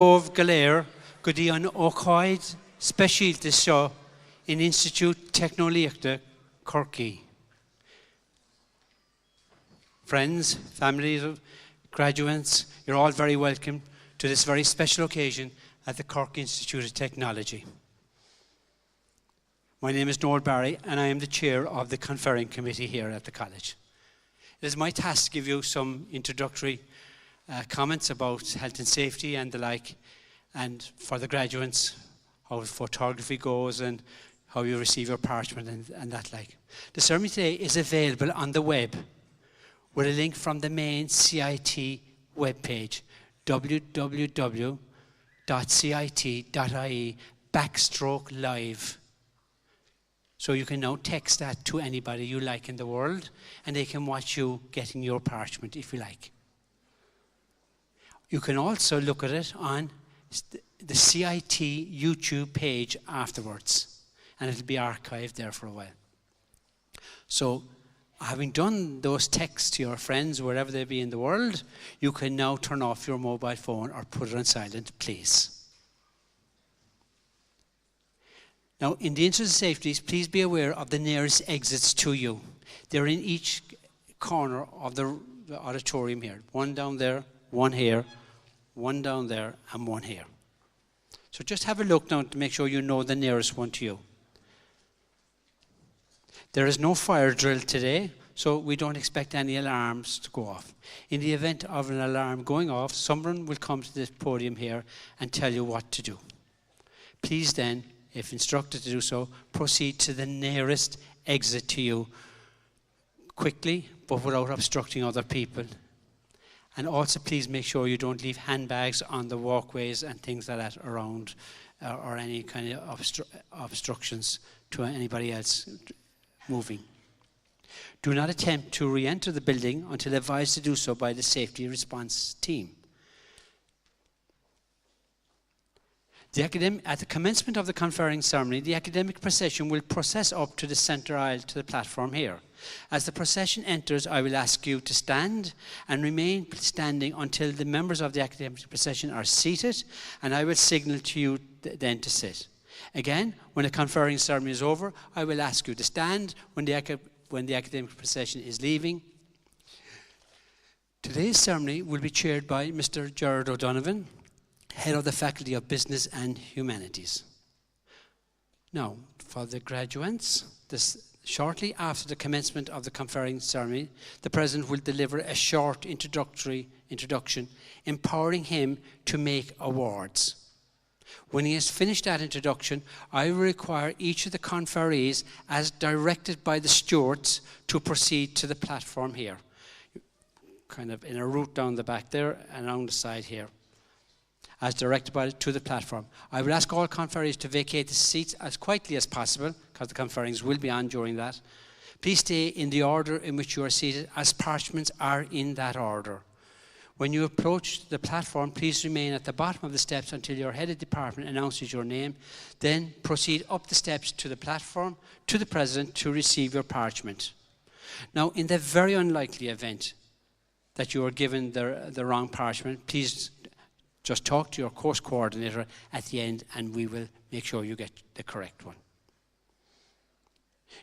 Of Galer, Gudi an Ochoid Specialty Show in Institute Technoleachta, Corky. Friends, families, graduates, you're all very welcome to this very special occasion at the Cork Institute of Technology. My name is Noel Barry and I am the chair of the Conferring Committee here at the college. It is my task to give you some introductory comments about health and safety and the like, and for the graduates, how photography goes and how you receive your parchment and that like. The ceremony today is available on the web with a link from the main CIT webpage, www.cit.ie/live. So you can now text that to anybody you like in the world and they can watch you getting your parchment if you like. You can also look at it on the CIT YouTube page afterwards, and it'll be archived there for a while. So, having done those texts to your friends, wherever they be in the world, you can now turn off your mobile phone or put it on silent, please. Now, in the interest of safety, please be aware of the nearest exits to you. They're in each corner of the auditorium here. One down there, one here, one down there, and one here. So just have a look now to make sure you know the nearest one to you. There is no fire drill today, so we don't expect any alarms to go off. In the event of an alarm going off, someone will come to this podium here and tell you what to do. Please then, if instructed to do so, proceed to the nearest exit to you quickly, but without obstructing other people. And also please make sure you don't leave handbags on the walkways and things like that around or any kind of obstructions to anybody else moving. Do not attempt to re-enter the building until advised to do so by the safety response team. At the commencement of the conferring ceremony, the academic procession will process up to the centre aisle to the platform here. As the procession enters, I will ask you to stand and remain standing until the members of the academic procession are seated, and I will signal to you then to sit. Again, when the conferring ceremony is over, I will ask you to stand when the academic procession is leaving. Today's ceremony will be chaired by Mr. Gerard O'Donovan, Head of the Faculty of Business and Humanities. Now, for the graduates, shortly after the commencement of the conferring ceremony, the President will deliver a short introduction, empowering him to make awards. When he has finished that introduction, I will require each of the conferees, as directed by the stewards, to proceed to the platform here, kind of in a route down the back there and along the side here, as directed to the platform. I will ask all conferees to vacate the seats as quietly as possible, because the conferrings will be on during that. Please stay in the order in which you are seated, as parchments are in that order. When you approach the platform, please remain at the bottom of the steps until your head of department announces your name. Then proceed up the steps to the platform, to the President, to receive your parchment. Now, in the very unlikely event that you are given the wrong parchment, please just talk to your course coordinator at the end and we will make sure you get the correct one.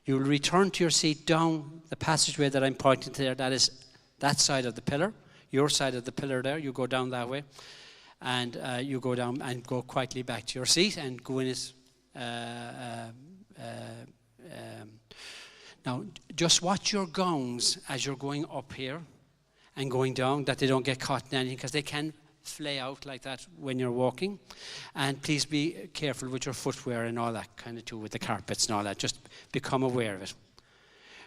You will return to your seat down the passageway that I'm pointing to there. That is that side of the pillar, your side of the pillar there. You go down that way and you go down and go quietly back to your seat and go in as now just watch your gowns as you're going up here and going down, that they don't get caught in anything, because they can flay out like that when you're walking. And please be careful with your footwear and all that kind of too, with the carpets and all that. Just become aware of it.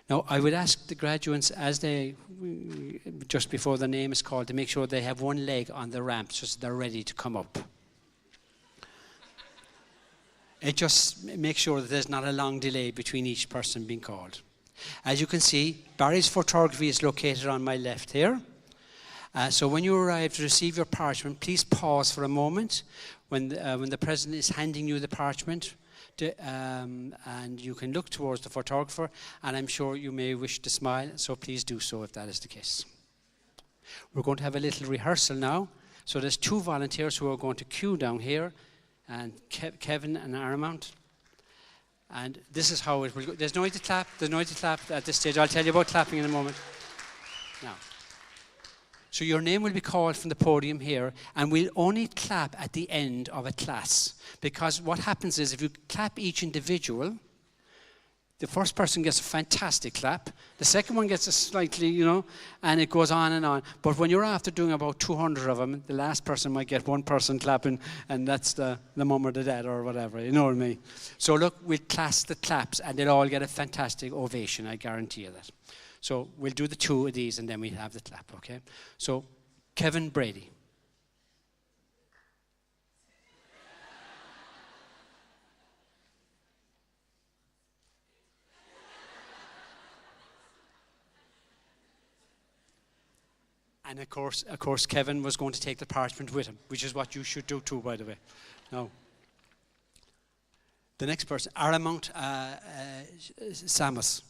Now, I would ask the graduates, as they, just before the name is called, to make sure they have one leg on the ramp, so they're ready to come up. It just makes sure that there's not a long delay between each person being called. As you can see, Barry's photography is located on my left here. So when you arrive to receive your parchment, please pause for a moment when the President is handing you the parchment, and you can look towards the photographer, and I'm sure you may wish to smile, so please do so if that is the case. We're going to have a little rehearsal now, So there's 2 volunteers who are going to queue down here, and Kevin and Aramount. And this is how it will go. There's no need to clap. There's no need to clap at this stage. I'll tell you about clapping in a moment. Now, so your name will be called from the podium here, and we'll only clap at the end of a class. Because what happens is if you clap each individual, the first person gets a fantastic clap. The second one gets a slightly, and it goes on and on. But when you're after doing about 200 of them, the last person might get one person clapping, and that's the mum or the dad or whatever. You know what I mean? So look, we'll class the claps, and they'll all get a fantastic ovation. I guarantee you that. So we'll do the 2 of these, and then we'll have the clap, okay? So Kevin Brady. And of course, Kevin was going to take the parchment with him, which is what you should do too, by the way. Now, the next person, Aramount Samus.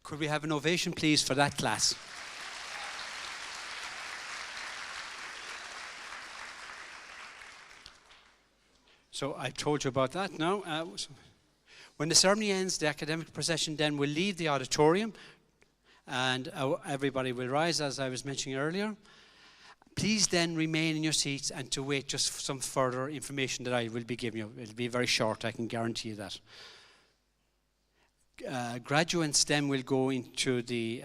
Could we have an ovation, please, for that class? So I told you about that now. When the ceremony ends, the academic procession then will leave the auditorium, and everybody will rise, as I was mentioning earlier. Please then remain in your seats and to wait just for some further information that I will be giving you. It'll be very short, I can guarantee you that. Graduates then will go into the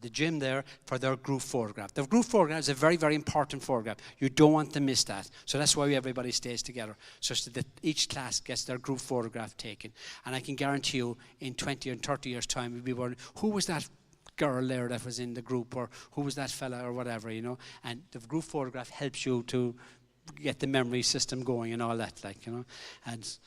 gym there for their group photograph. The group photograph is a very, very important photograph. You don't want to miss that. So that's why everybody stays together, such that each class gets their group photograph taken. And I can guarantee you in 20 and 30 years' time, we'll be wondering, who was that girl there that was in the group, or who was that fella, or whatever, And the group photograph helps you to get the memory system going and all that, And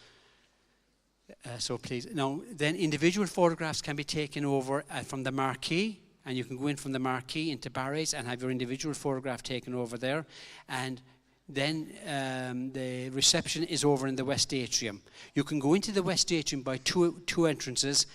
so please. Now, then individual photographs can be taken over from the marquee, and you can go in from the marquee into Barry's and have your individual photograph taken over there. And then the reception is over in the West Atrium. You can go into the West Atrium by two entrances,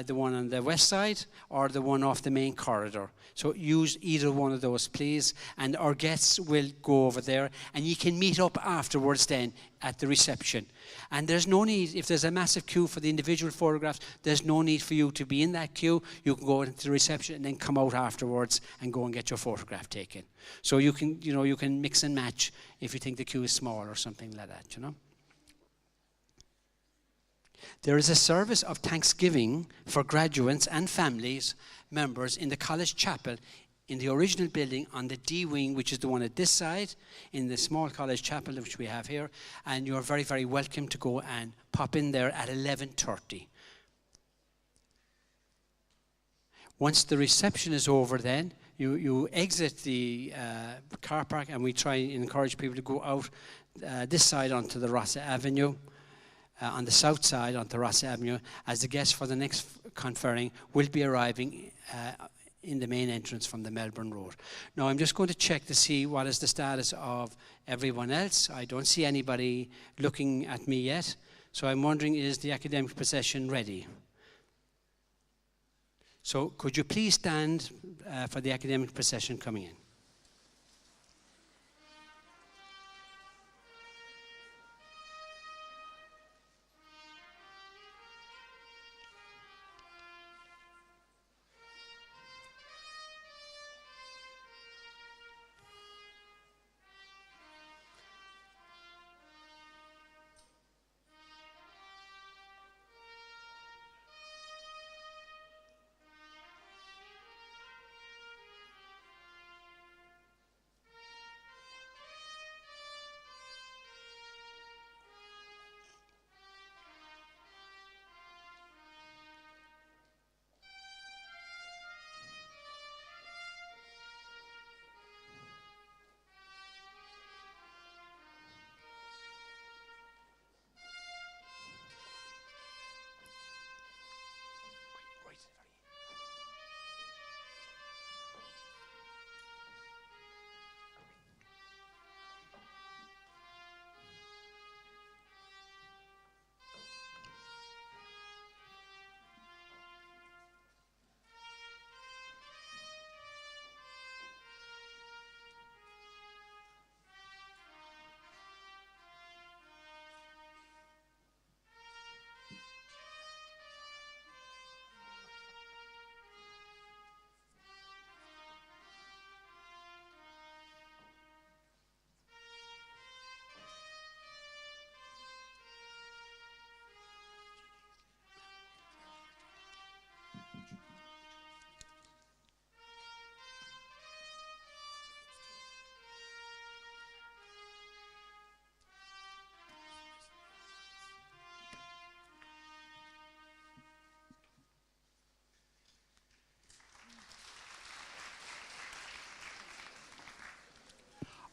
the one on the west side or the one off the main corridor. So use either one of those, please. And our guests will go over there, and you can meet up afterwards then at the reception. And there's no need, if there's a massive queue for the individual photographs, there's no need for you to be in that queue. You can go into the reception and then come out afterwards and go and get your photograph taken. So you can, you can mix and match if you think the queue is small or something like that, There is a service of Thanksgiving for graduates and families members in the college chapel in the original building on the D wing, which is the one at this side, in the small college chapel which we have here. And you're very, very welcome to go and pop in there at 11:30. Once the reception is over then, you exit the car park, and we try and encourage people to go out this side onto the Rossa Avenue, on the south side onto Rossa Avenue, as the guests for the next conferring will be arriving in the main entrance from the Melbourne Road. Now, I'm just going to check to see what is the status of everyone else. I don't see anybody looking at me yet. So I'm wondering, is the academic procession ready? So could you please stand for the academic procession coming in?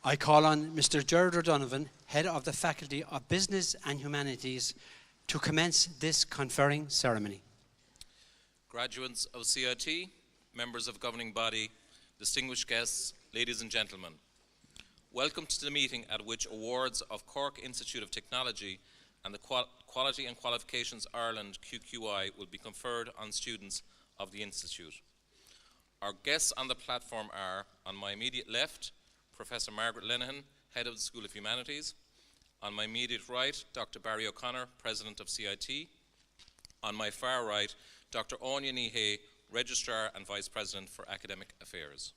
I call on Mr. Gerard O'Donovan, Head of the Faculty of Business and Humanities, to commence this conferring ceremony. Graduates of CIT, members of governing body, distinguished guests, ladies and gentlemen. Welcome to the meeting at which awards of Cork Institute of Technology and the Quality and Qualifications Ireland QQI will be conferred on students of the Institute. Our guests on the platform are, on my immediate left, Professor Margaret Lenihan, Head of the School of Humanities. On my immediate right, Dr. Barry O'Connor, President of CIT. On my far right, Dr. Anya Nihay, Registrar and Vice President for Academic Affairs.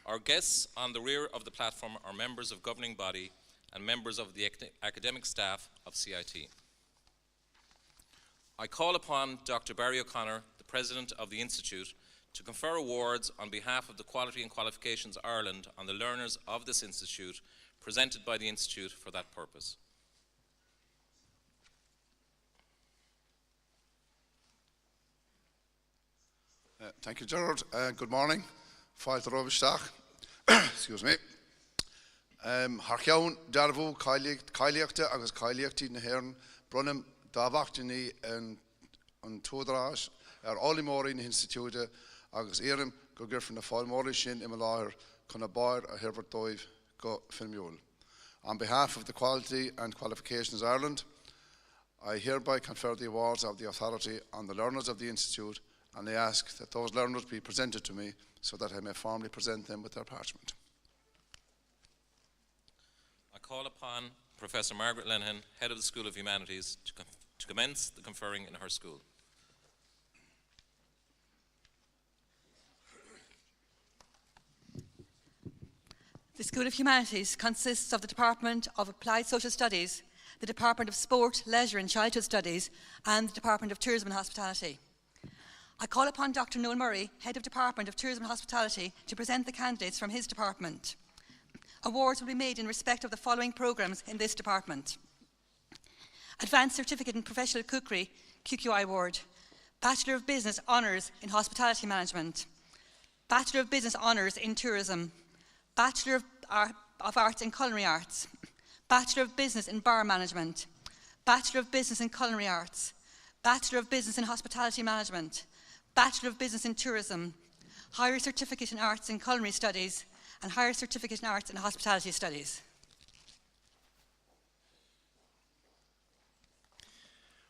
Our guests on the rear of the platform are members of governing body and members of the academic staff of CIT. I call upon Dr. Barry O'Connor, the President of the Institute, to confer awards on behalf of the Quality and Qualifications Ireland on the learners of this institute, presented by the Institute for that purpose. Thank you, Gerard. Good morning. Fáilte Robistach. Excuse me. Harceann darbhú cailíochta agus cailíochtaí na hÉireann brunam dábhachtanaí an túdarás ollímóirí na Institute agus éirim go gur na fáilmóirí sin im láthir chun a báir a Herbert Dóibh go filmiúil. On behalf of the Quality and Qualifications Ireland, I hereby confer the awards of the authority on the learners of the Institute, and I ask that those learners be presented to me so that I may formally present them with their parchment. I call upon Professor Margaret Lenihan, Head of the School of Humanities, to commence the conferring in her school. The School of Humanities consists of the Department of Applied Social Studies, the Department of Sport, Leisure and Childhood Studies, and the Department of Tourism and Hospitality. I call upon Dr. Noel Murray, Head of Department of Tourism and Hospitality, to present the candidates from his department. Awards will be made in respect of the following programmes in this department: Advanced Certificate in Professional Cookery, QQI Award; Bachelor of Business Honours in Hospitality Management; Bachelor of Business Honours in Tourism; Bachelor of Arts in Culinary Arts; Bachelor of Business in Bar Management; Bachelor of Business in Culinary Arts; Bachelor of Business in Hospitality Management; Bachelor of Business in Tourism; Higher Certificate in Arts in Culinary Studies; and Higher Certificate in Arts in Hospitality Studies.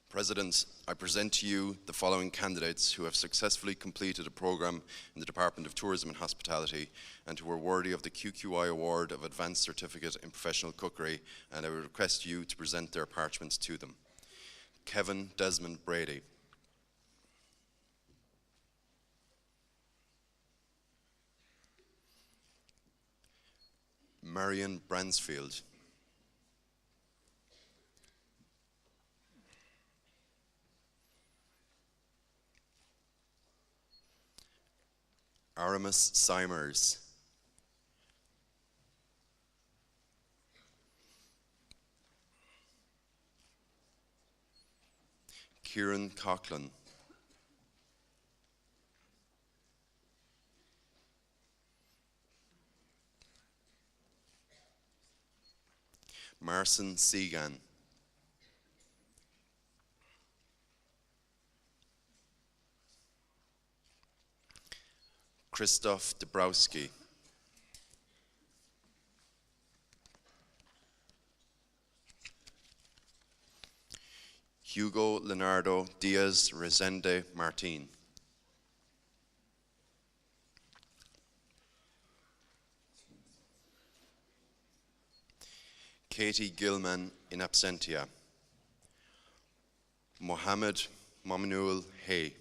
President, I present to you the following candidates who have successfully completed a programme in the Department of Tourism and Hospitality and who are worthy of the QQI Award of Advanced Certificate in Professional Cookery, and I would request you to present their parchments to them. Kevin Desmond Brady. Marion Bransfield. Aramis Simers. Kieran Coughlin. Marcin Segan. Krzysztof Dabrowski. Hugo Leonardo Diaz Rezende Martin. Katie Gilman in absentia. Mohammed Mamanul Hay.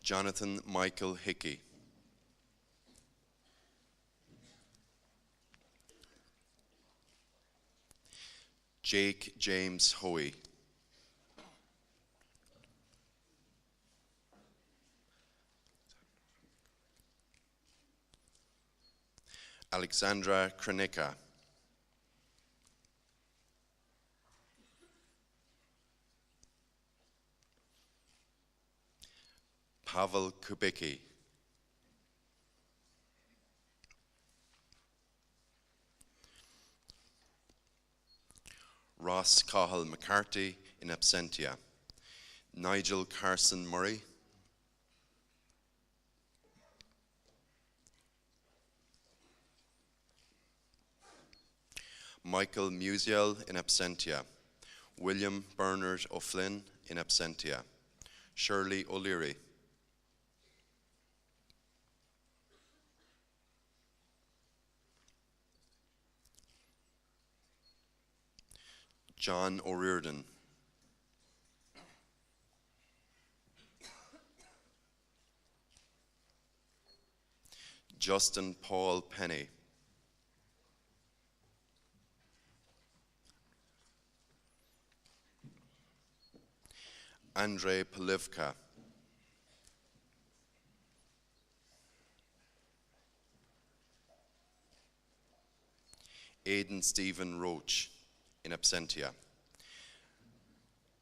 Jonathan Michael Hickey. Jake James Hoey. Alexandra Kranika. Pavel Kubicki. Ross Cahill McCarthy in absentia. Nigel Carson Murray. Michael Musiel in absentia. William Bernard O'Flynn in absentia. Shirley O'Leary. John O'Riordan. Justin Paul Penny. Andrei Polivka. Aidan Stephen Roach in absentia.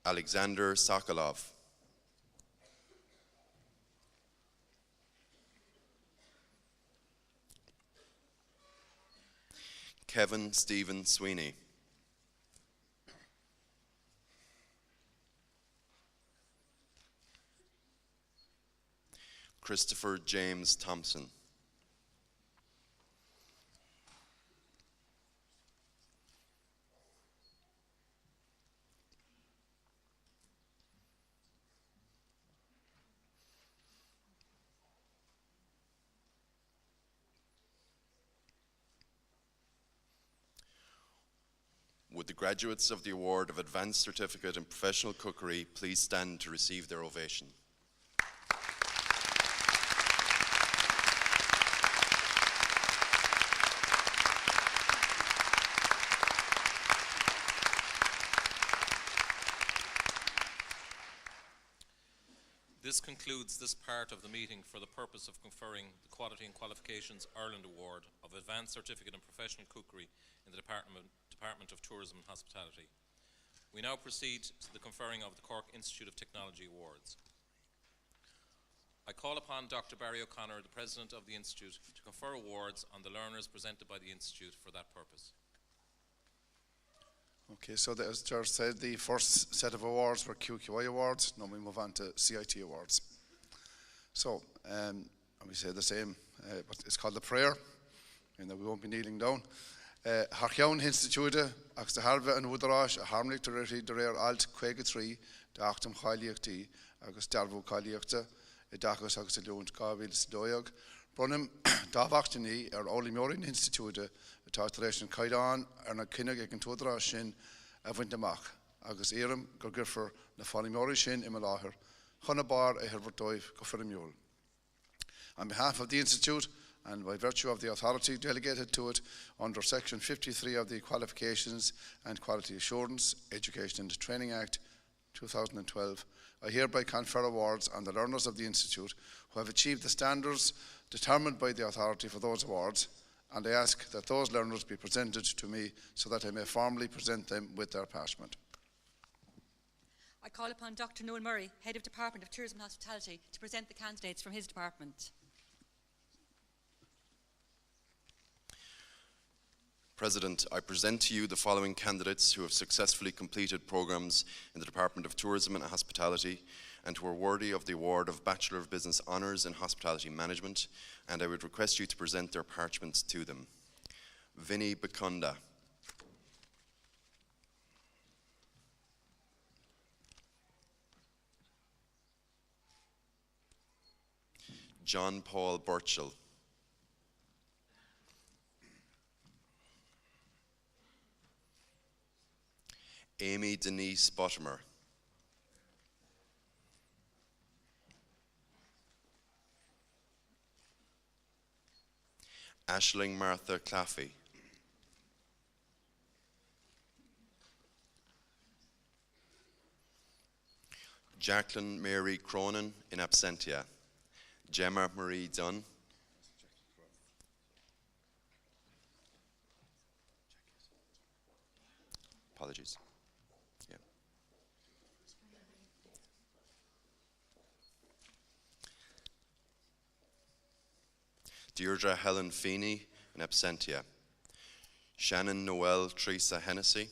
Alexander Sokolov. Kevin Stephen Sweeney. Christopher James Thompson. Would the graduates of the Award of Advanced Certificate in Professional Cookery please stand to receive their ovation? This concludes this part of the meeting for the purpose of conferring the Quality and Qualifications Ireland Award of Advanced Certificate in Professional Cookery in the Department of Tourism and Hospitality. We now proceed to the conferring of the Cork Institute of Technology Awards. I call upon Dr. Barry O'Connor, the President of the Institute, to confer awards on the learners presented by the Institute for that purpose. Okay, so as George said, the first set of awards were QQI awards. Now we move on to CIT awards. So, and we say the same, but it's called the prayer, and we won't be kneeling down. Harchewn Institute, agus de Harve and Wudarash, a harmonic to the rare alt Quagatri, the Achtum Chaliachti, agus Darvo Chaliachta, a Dachos agus a Leon Gavil Sdoyog, Brunim, Davachtini, Oli Morin Institute, a Tartaration Kaidan, and a Kinnig and Tudrashin, a Wintermach, agus Eram, Gurgiffer, the Falimorishin, Imalaher, Honabar, a Herbertoy, Conferring. On behalf of the Institute, and by virtue of the authority delegated to it under Section 53 of the Qualifications and Quality Assurance, Education and Training Act 2012, I hereby confer awards on the learners of the Institute who have achieved the standards determined by the authority for those awards, and I ask that those learners be presented to me so that I may formally present them with their attachment. I call upon Dr. Noel Murray, Head of Department of Tourism and Hospitality, to present the candidates from his department. President, I present to you the following candidates who have successfully completed programs in the Department of Tourism and Hospitality and who are worthy of the award of Bachelor of Business Honours in Hospitality Management, and I would request you to present their parchments to them. Vinny Bakunda. John Paul Burchell. Amy Denise Bottomer. Aisling Martha Claffey. Jacqueline Mary Cronin in absentia. Gemma Marie Dunn. Apologies. Deirdre Helen Feeney, in absentia. Shannon Noel Teresa Hennessy.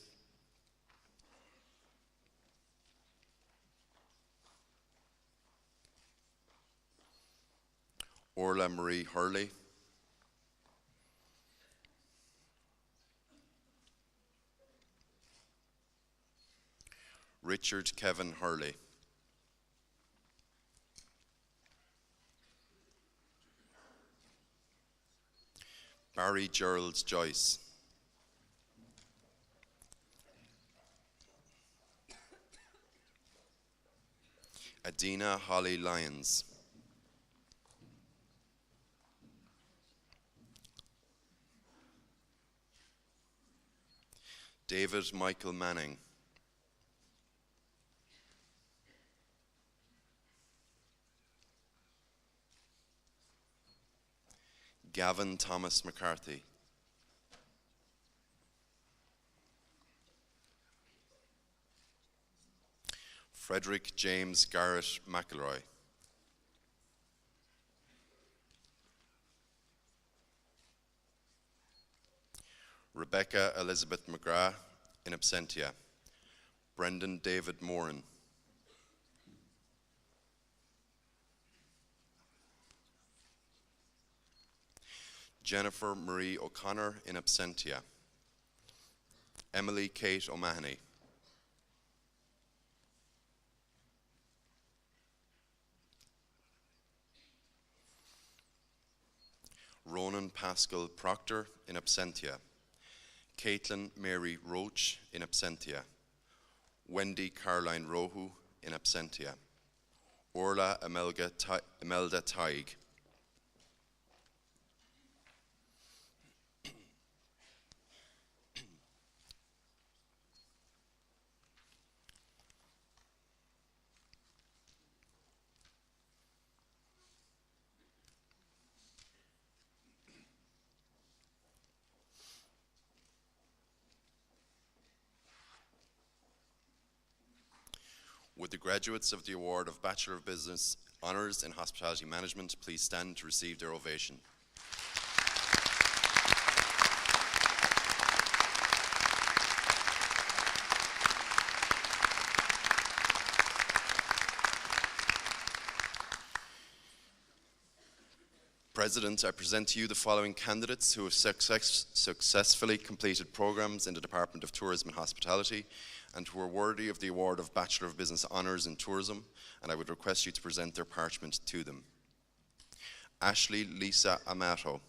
Orla Marie Hurley. Richard Kevin Hurley. Barry Gerald Joyce. Adina Holly Lyons. David Michael Manning. Gavin Thomas McCarthy. Frederick James Garrett McElroy. Rebecca Elizabeth McGrath, in absentia. Brendan David Moran. Jennifer Marie O'Connor, in absentia. Emily Kate O'Mahony. Ronan Pascal Proctor, in absentia. Caitlin Mary Roach, in absentia. Wendy Caroline Rohu, in absentia. Orla Imelda Taig. Would the graduates of the award of Bachelor of Business Honours in Hospitality Management please stand to receive their ovation. President, I present to you the following candidates who have successfully completed programs in the Department of Tourism and Hospitality and who are worthy of the award of Bachelor of Business Honours in Tourism, and I would request you to present their parchment to them. Ashley Lisa Amato.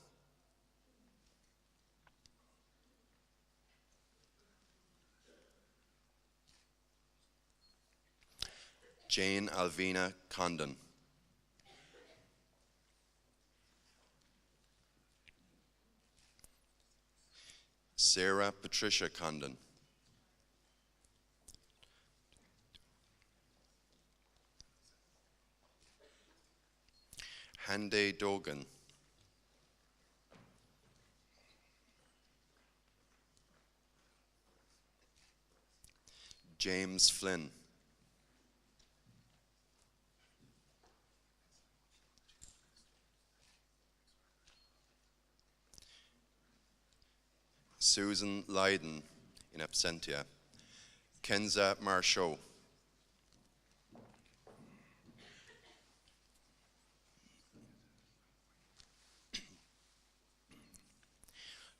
Jane Alvina Condon. Sarah Patricia Condon. Hande Dogan. James Flynn. Susan Lydon, in absentia. Kenza Marchot.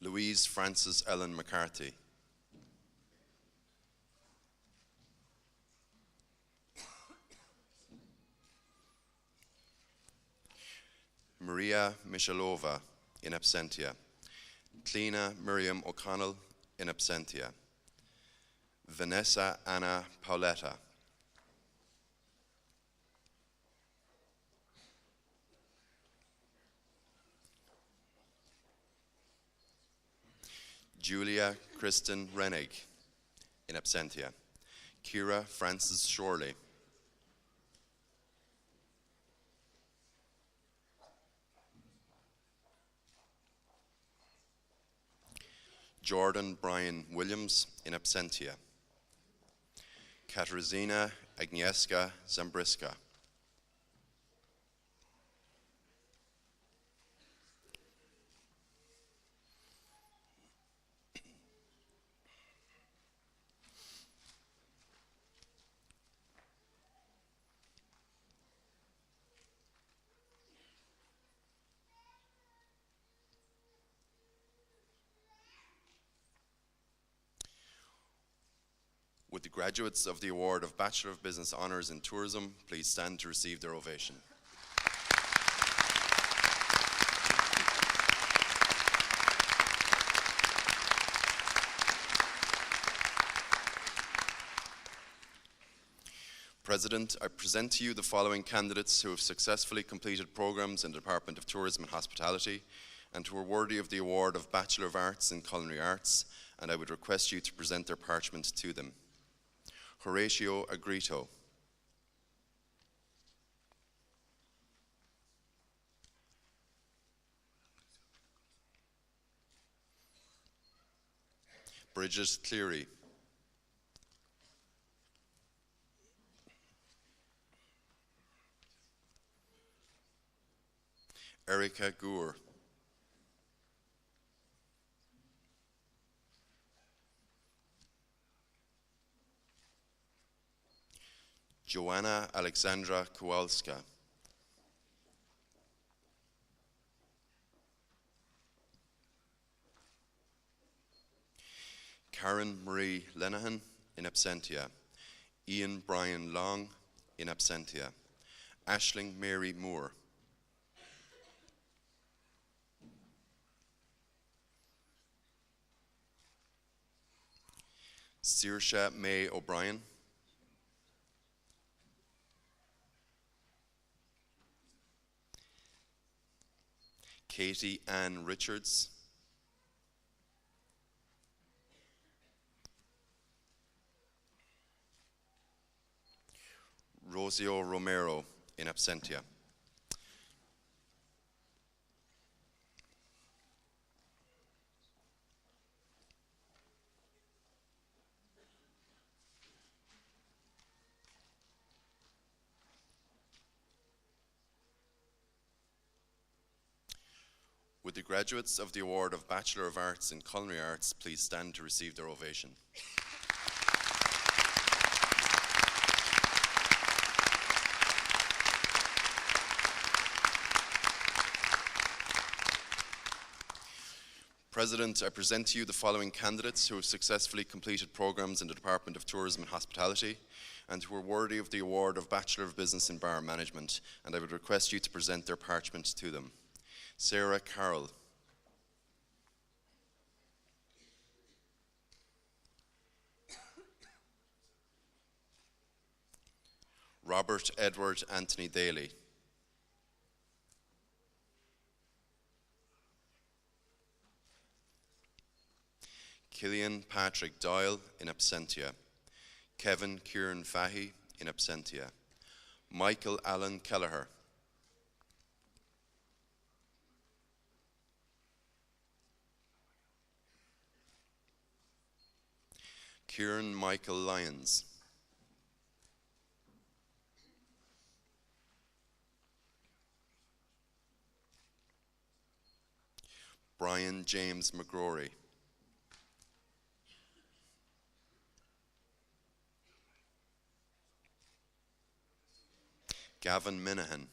Louise Frances Ellen McCarthy. Maria Michalova, in absentia. Cleena Miriam O'Connell, in absentia. Vanessa Anna Pauletta. Julia Kristen Rennig, in absentia. Kira Frances Shorley. Jordan Brian Williams, in absentia. Katarzyna Agnieszka Zambriska. Would the graduates of the award of Bachelor of Business Honours in Tourism please stand to receive their ovation. President, I present to you the following candidates who have successfully completed programmes in the Department of Tourism and Hospitality and who are worthy of the award of Bachelor of Arts in Culinary Arts, and I would request you to present their parchment to them. Horatio Agrito. Bridget Cleary. Erica Gour. Joanna Alexandra Kowalska. Karen Marie Lenehan, in absentia. Ian Brian Long, in absentia. Aisling Mary Moore. Saoirse May O'Brien. Katie Ann Richards. Rosio Romero, in absentia. Would the graduates of the award of Bachelor of Arts in Culinary Arts please stand to receive their ovation. President, I present to you the following candidates who have successfully completed programmes in the Department of Tourism and Hospitality and who are worthy of the award of Bachelor of Business in Bar Management, and I would request you to present their parchment to them. Sarah Carroll. Robert Edward Anthony Daly. Killian Patrick Doyle, in absentia. Kevin Kieran Fahy, in absentia. Michael Allen Kelleher. Kieran Michael Lyons. Brian James McGrory. Gavin Minahan.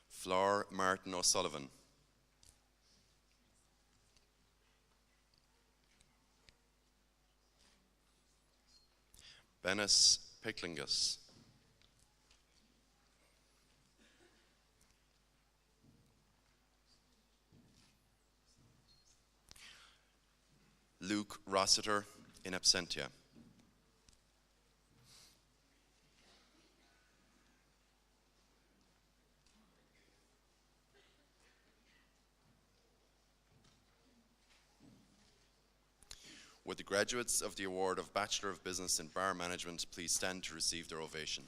Flor Martin O'Sullivan. Bennis Picklingus. Luke Rossiter, in absentia. Would the graduates of the award of Bachelor of Business in Bar Management please stand to receive their ovation.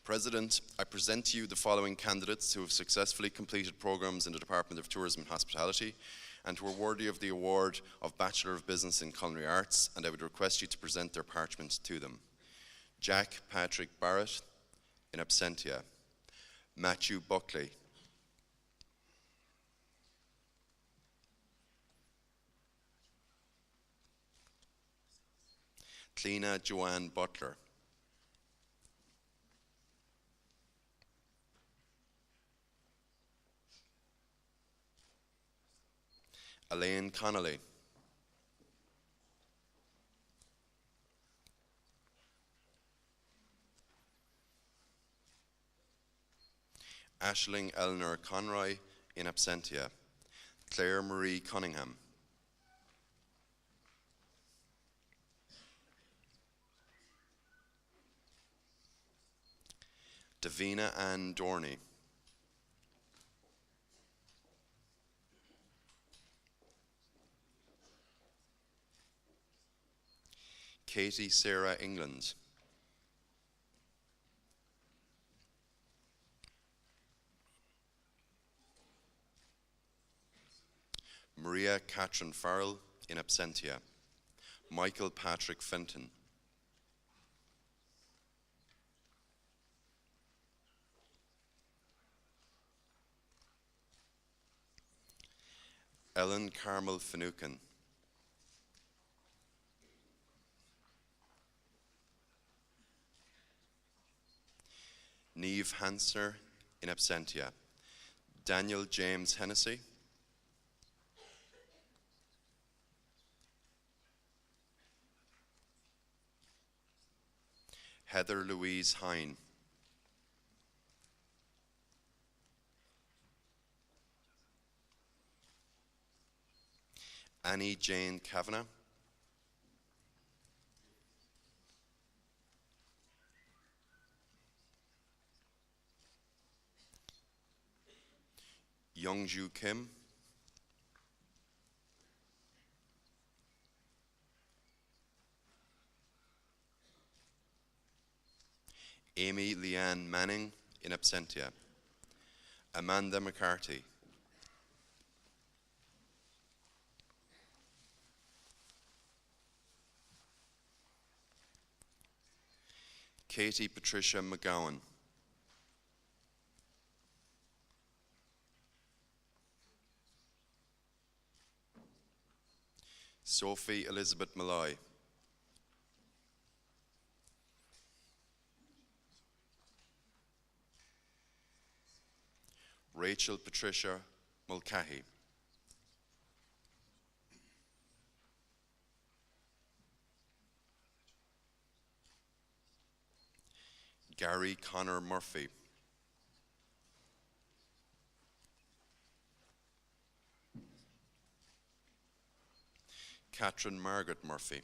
President, I present to you the following candidates who have successfully completed programmes in the Department of Tourism and Hospitality and who are worthy of the award of Bachelor of Business in Culinary Arts, and I would request you to present their parchment to them. Jack Patrick Barrett, in absentia. Matthew Buckley. Cleena Joanne Butler. Elaine Connolly. Aisling Eleanor Conroy, in absentia. Claire Marie Cunningham. Davina Ann Dorney. Katie Sarah England. Maria Catherine Farrell, in absentia. Michael Patrick Fenton. Ellen Carmel Finucane. Neve Hansner, in absentia. Daniel James Hennessy. Heather Louise Hine. Annie Jane Kavanagh. Youngju Kim. Amy Leanne Manning, in absentia. Amanda McCarthy. Katie Patricia McGowan. Sophie Elizabeth Malloy. Rachel Patricia Mulcahy. Gary Connor Murphy. Catherine Margaret Murphy.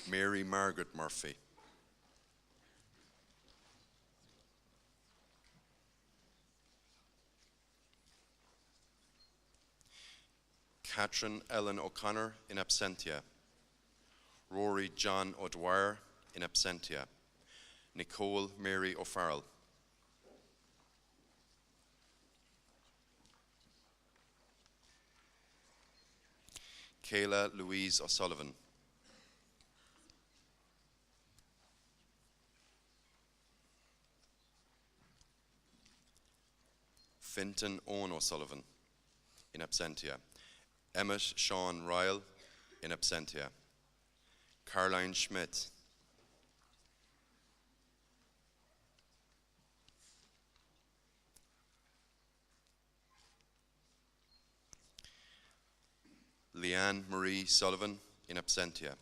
Mary Margaret Murphy. Catherine Ellen O'Connor, in absentia. Rory John O'Dwyer, in absentia. Nicole Mary O'Farrell. Kayla Louise O'Sullivan. Fintan Owen O'Sullivan, in absentia. Emmett Sean Ryle, in absentia. Caroline Schmidt. Leanne Marie Sullivan, in absentia.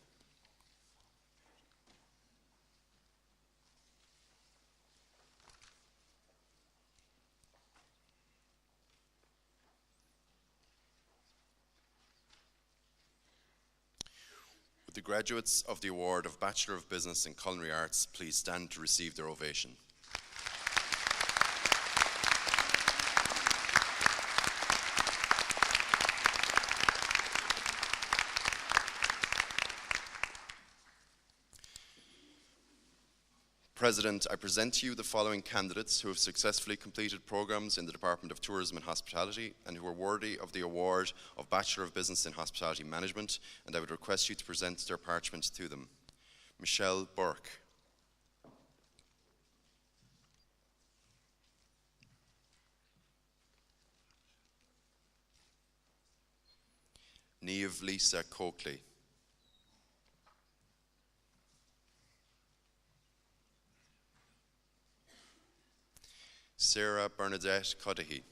Would the graduates of the award of Bachelor of Business in Culinary Arts please stand to receive their ovation. President, I present to you the following candidates who have successfully completed programs in the Department of Tourism and Hospitality and who are worthy of the award of Bachelor of Business in Hospitality Management, and I would request you to present their parchment to them. Michelle Burke. Niamh Lisa Coakley. Sarah Bernadette Cudahy.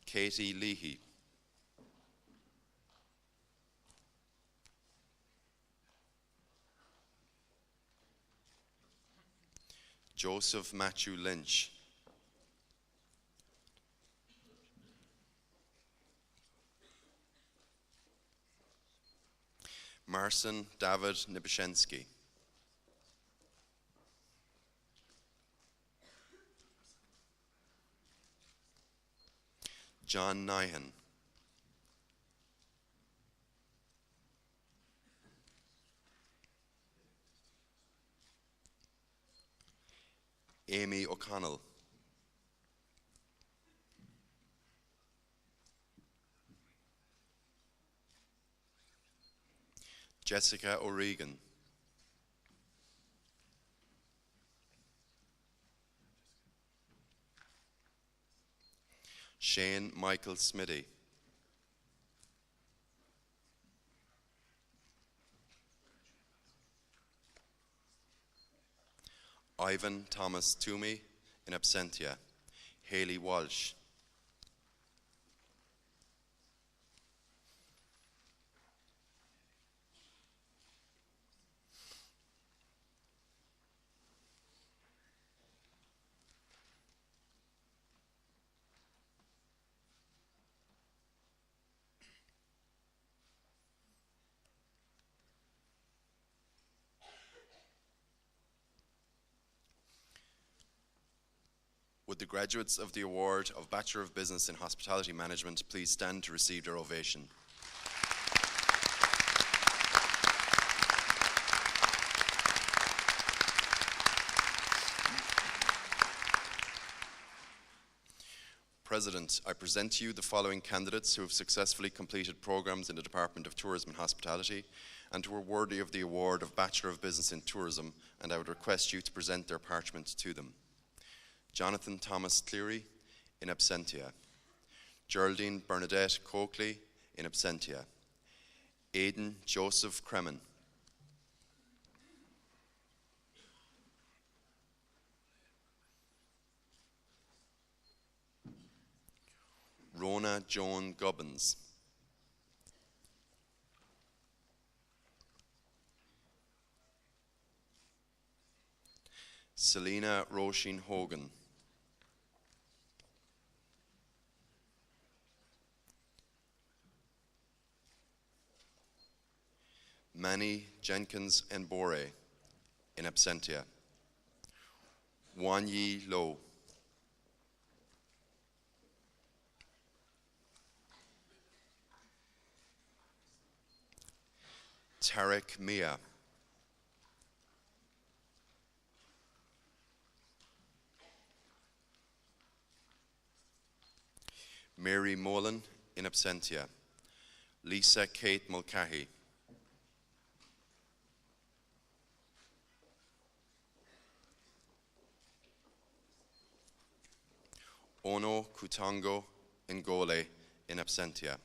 Katie Leahy. Joseph Matthew Lynch. Marcin David Nibishensky. John Nyhan. Amy O'Connell. Jessica O'Regan. Shane Michael Smitty. Ivan Thomas Toomey, in absentia. Hayley Walsh. Would the graduates of the award of Bachelor of Business in Hospitality Management please stand to receive their ovation? President, I present to you the following candidates who have successfully completed programs in the Department of Tourism and Hospitality and who are worthy of the award of Bachelor of Business in Tourism, and I would request you to present their parchment to them. Jonathan Thomas Cleary, in absentia. Geraldine Bernadette Coakley, in absentia. Aidan Joseph Kremen. Rona Joan Gubbins. Selena Roisin Hogan. Manny Jenkins Nbore, in absentia. Wan Yi Lo. Tarek Mia. Mary Molan, in absentia. Lisa Kate Mulcahy. Ono Kutango Ngole, in absentia.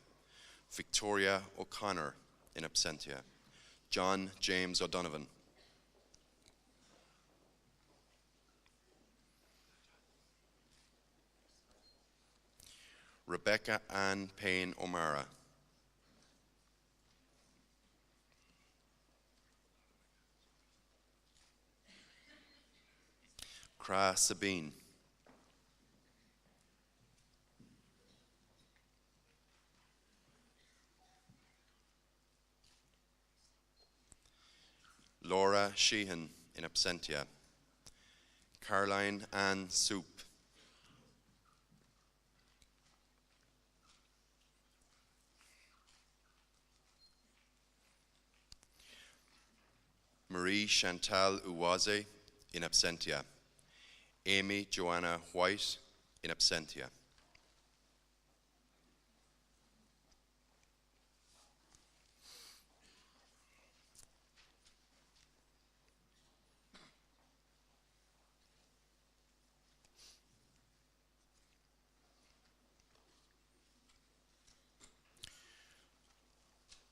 Victoria O'Connor, in absentia. John James O'Donovan. Rebecca Ann Payne O'Mara. Kra Sabine. Laura Sheehan, in absentia. Caroline Ann Soup. Marie Chantal Uwaze, in absentia. Amy Joanna White, in absentia.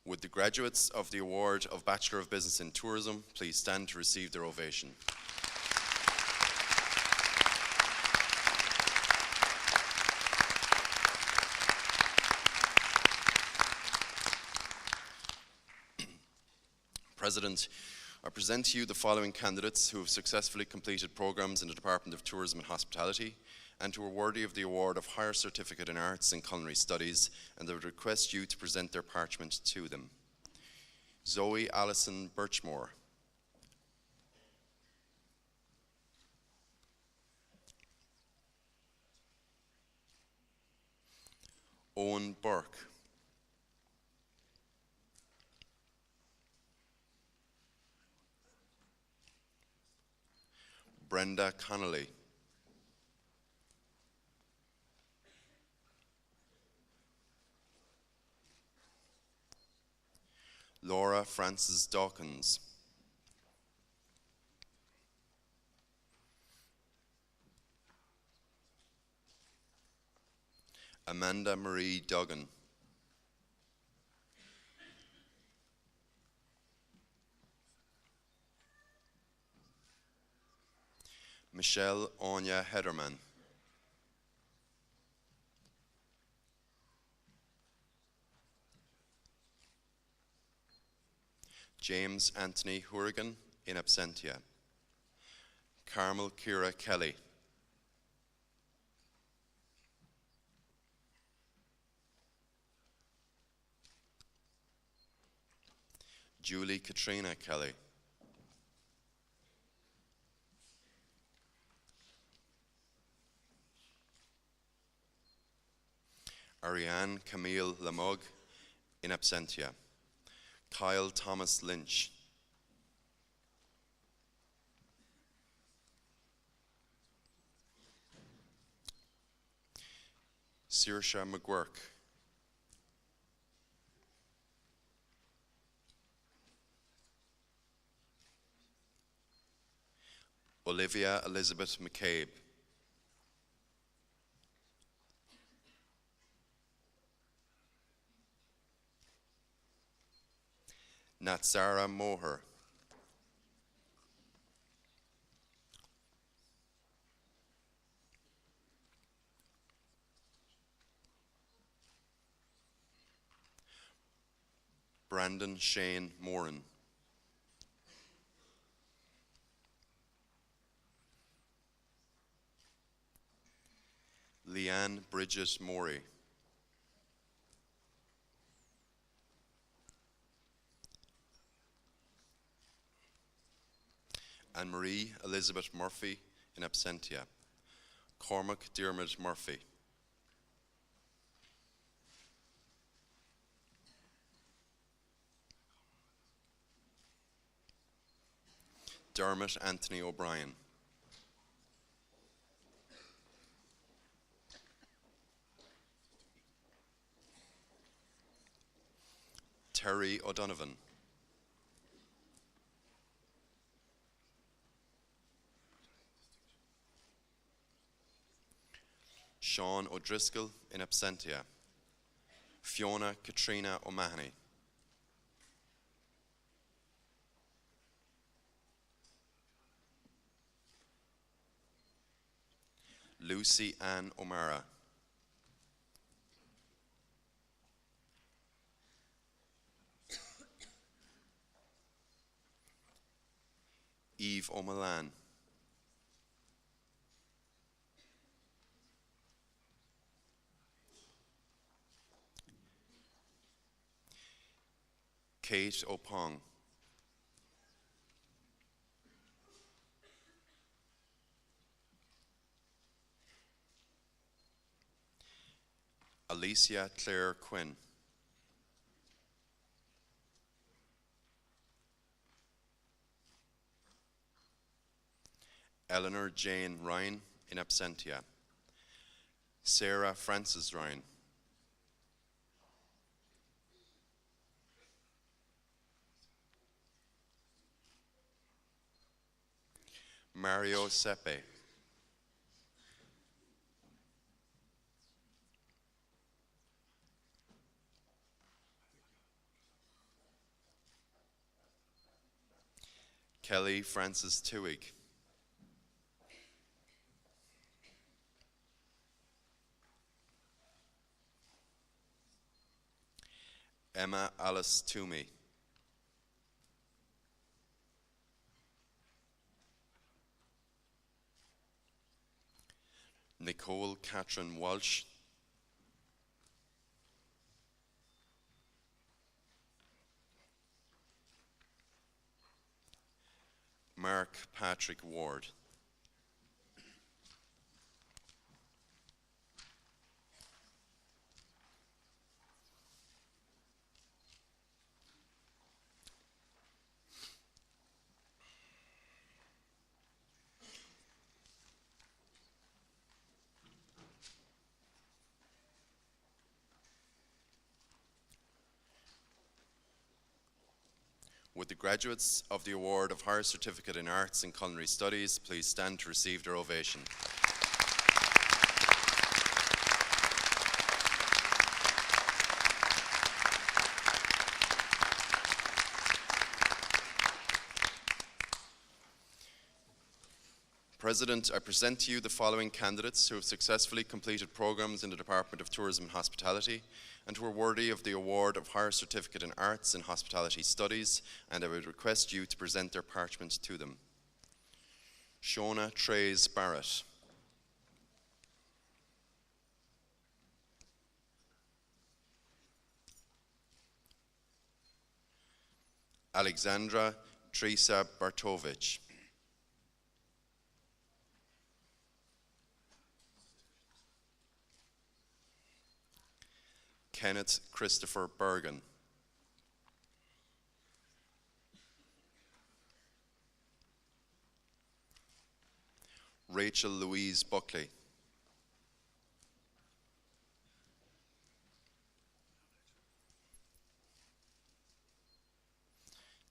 Would the graduates of the award of Bachelor of Business in Tourism please stand to receive their ovation. President, I present to you the following candidates who have successfully completed programs in the Department of Tourism and Hospitality and who are worthy of the award of Higher Certificate in Arts and Culinary Studies, and I would request you to present their parchment to them. Zoe Allison Birchmore. Owen Burke. Brenda Connolly. Laura Frances Dawkins. Amanda Marie Duggan. Michelle Anya Hederman. James Anthony Hourigan, in absentia. Carmel Kira Kelly. Julie Katrina Kelly. Ariane Camille Lamug, in absentia. Kyle Thomas Lynch. Saoirse McGuirk. Olivia Elizabeth McCabe. Natsara Moher. Brandon Shane Moran. Leanne Bridget Morey. Anne-Marie Elizabeth Murphy, in absentia. Cormac Diarmid Murphy. Dermot Anthony O'Brien. Terry O'Donovan. Sean O'Driscoll, in absentia. Fiona Katrina O'Mahony. Lucy Ann O'Mara. Eve O'Malan. Kate O'Pong. Alicia Claire Quinn. Eleanor Jane Ryan, in absentia. Sarah Frances Ryan. Mario Sepe. Kelly Francis Tuig. Emma Alice Toomey. Nicole Catherine Walsh. Mark Patrick Ward. Would the graduates of the Award of Higher Certificate in Arts and Culinary Studies please stand to receive their ovation. President, I present to you the following candidates who have successfully completed programs in the Department of Tourism and Hospitality and who are worthy of the Award of Higher Certificate in Arts and Hospitality Studies, and I would request you to present their parchment to them. Shona Trays Barrett. Alexandra Teresa Bartovich. Kenneth Christopher Bergen. Rachel Louise Buckley.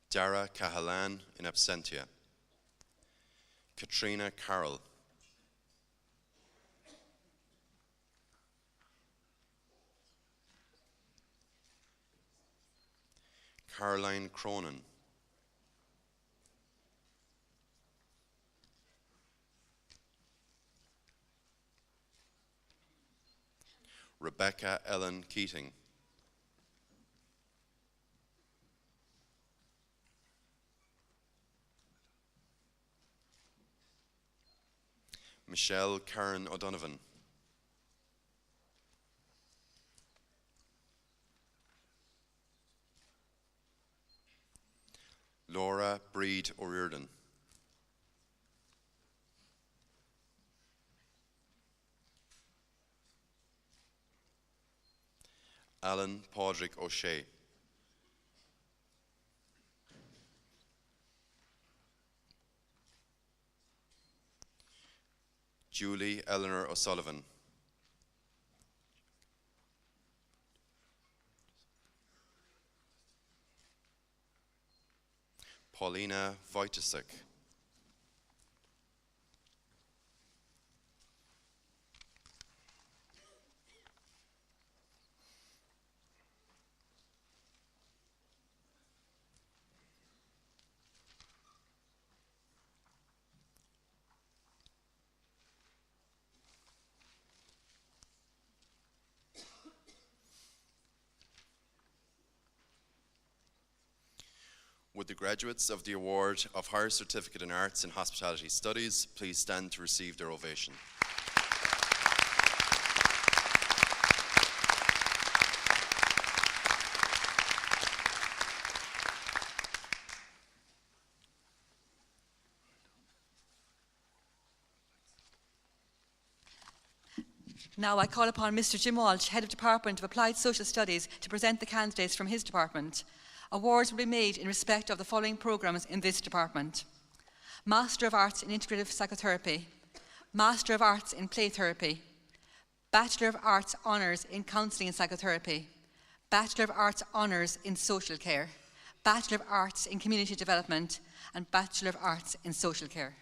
Dara Cahalan in absentia. Katrina Carroll. Caroline Cronin. Rebecca Ellen Keating. Michelle Karen O'Donovan. Laura Breed O'Riordan. Alan Padraig O'Shea. Julie Eleanor O'Sullivan. Paulina Wojtasek. Would the graduates of the Award of Higher Certificate in Arts and Hospitality Studies please stand to receive their ovation. Now I call upon Mr. Jim Walsh, Head of Department of Applied Social Studies, to present the candidates from his department. Awards will be made in respect of the following programmes in this department: Master of Arts in Integrative Psychotherapy, Master of Arts in Play Therapy, Bachelor of Arts Honours in Counselling and Psychotherapy, Bachelor of Arts Honours in Social Care, Bachelor of Arts in Community Development, and Bachelor of Arts in Social Care.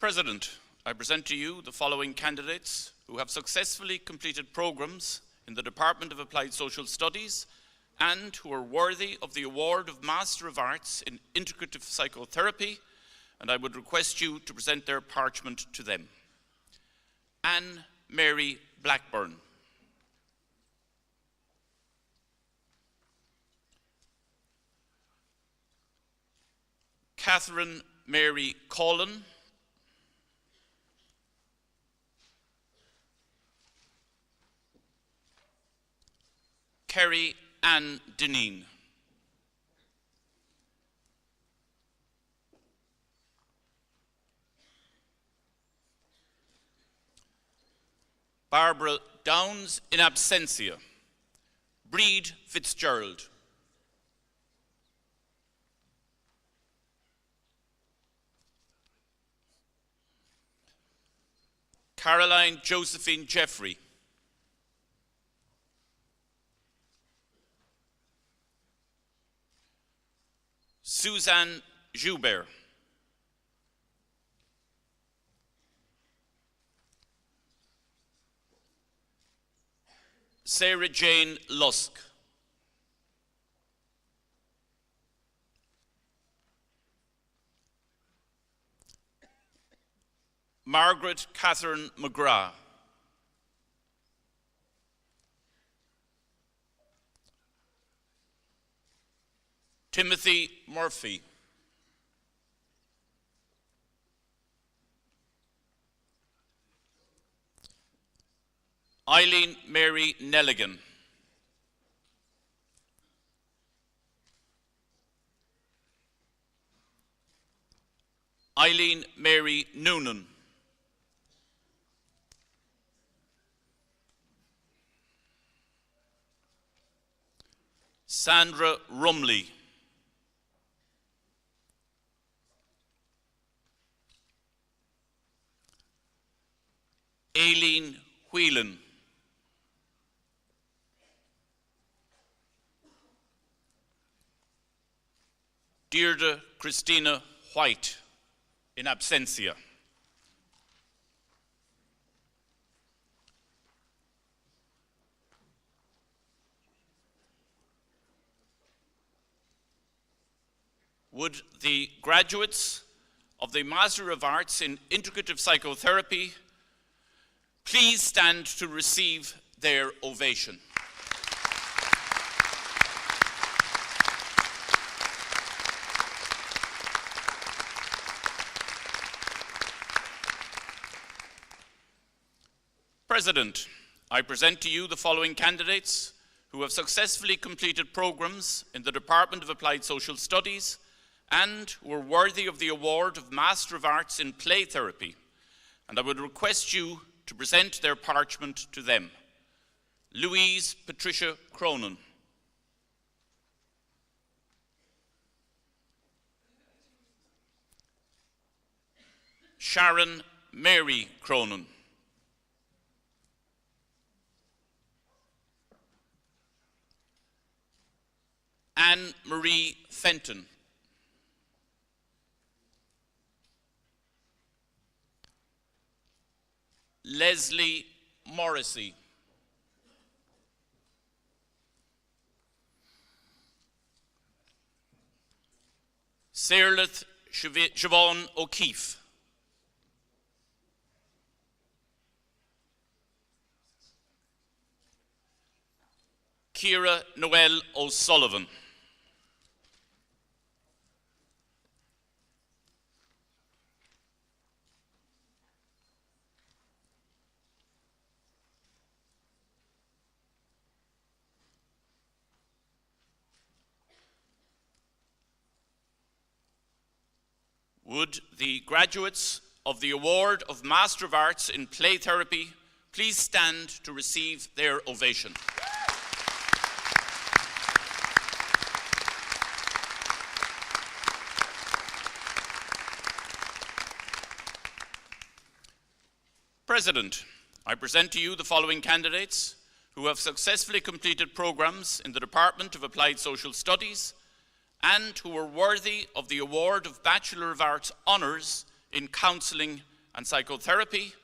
President, I present to you the following candidates who have successfully completed programmes in the Department of Applied Social Studies and who are worthy of the award of Master of Arts in Integrative Psychotherapy, and I would request you to present their parchment to them. Anne Mary Blackburn. Catherine Mary Collin. Kerry Ann Deneen. Barbara Downs in absentia. Breed Fitzgerald. Caroline Josephine Jeffrey. Suzanne Joubert. Sarah Jane Lusk. Margaret Catherine McGrath. Timothy Murphy. Eileen Mary Nelligan. Eileen Mary Noonan. Sandra Rumley. Aileen Whelan. Deirdre Christina White in absentia. Would the graduates of the Master of Arts in Integrative Psychotherapy please stand to receive their ovation? President, I present to you the following candidates who have successfully completed programs in the Department of Applied Social Studies and who are worthy of the award of Master of Arts in Play Therapy, and I would request you to present their parchment to them. Louise Patricia Cronin. Sharon Mary Cronin. Anne-Marie Fenton. Leslie Morrissey. Sairlith Siobhan O'Keefe. Ciara Noel O'Sullivan. Would the graduates of the award of Master of Arts in Play Therapy please stand to receive their ovation? President, I present to you the following candidates who have successfully completed programs in the Department of Applied Social Studies and who are worthy of the award of Bachelor of Arts Honours in Counselling and Psychotherapy,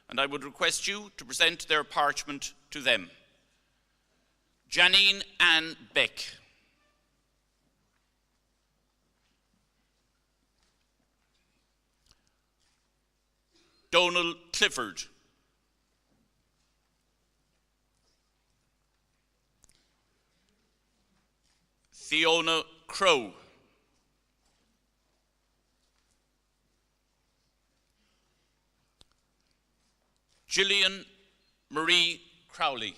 and I would request you to present their parchment to them. Janine Ann Beck. Donald Clifford. Fiona Crow. Gillian Marie Crowley.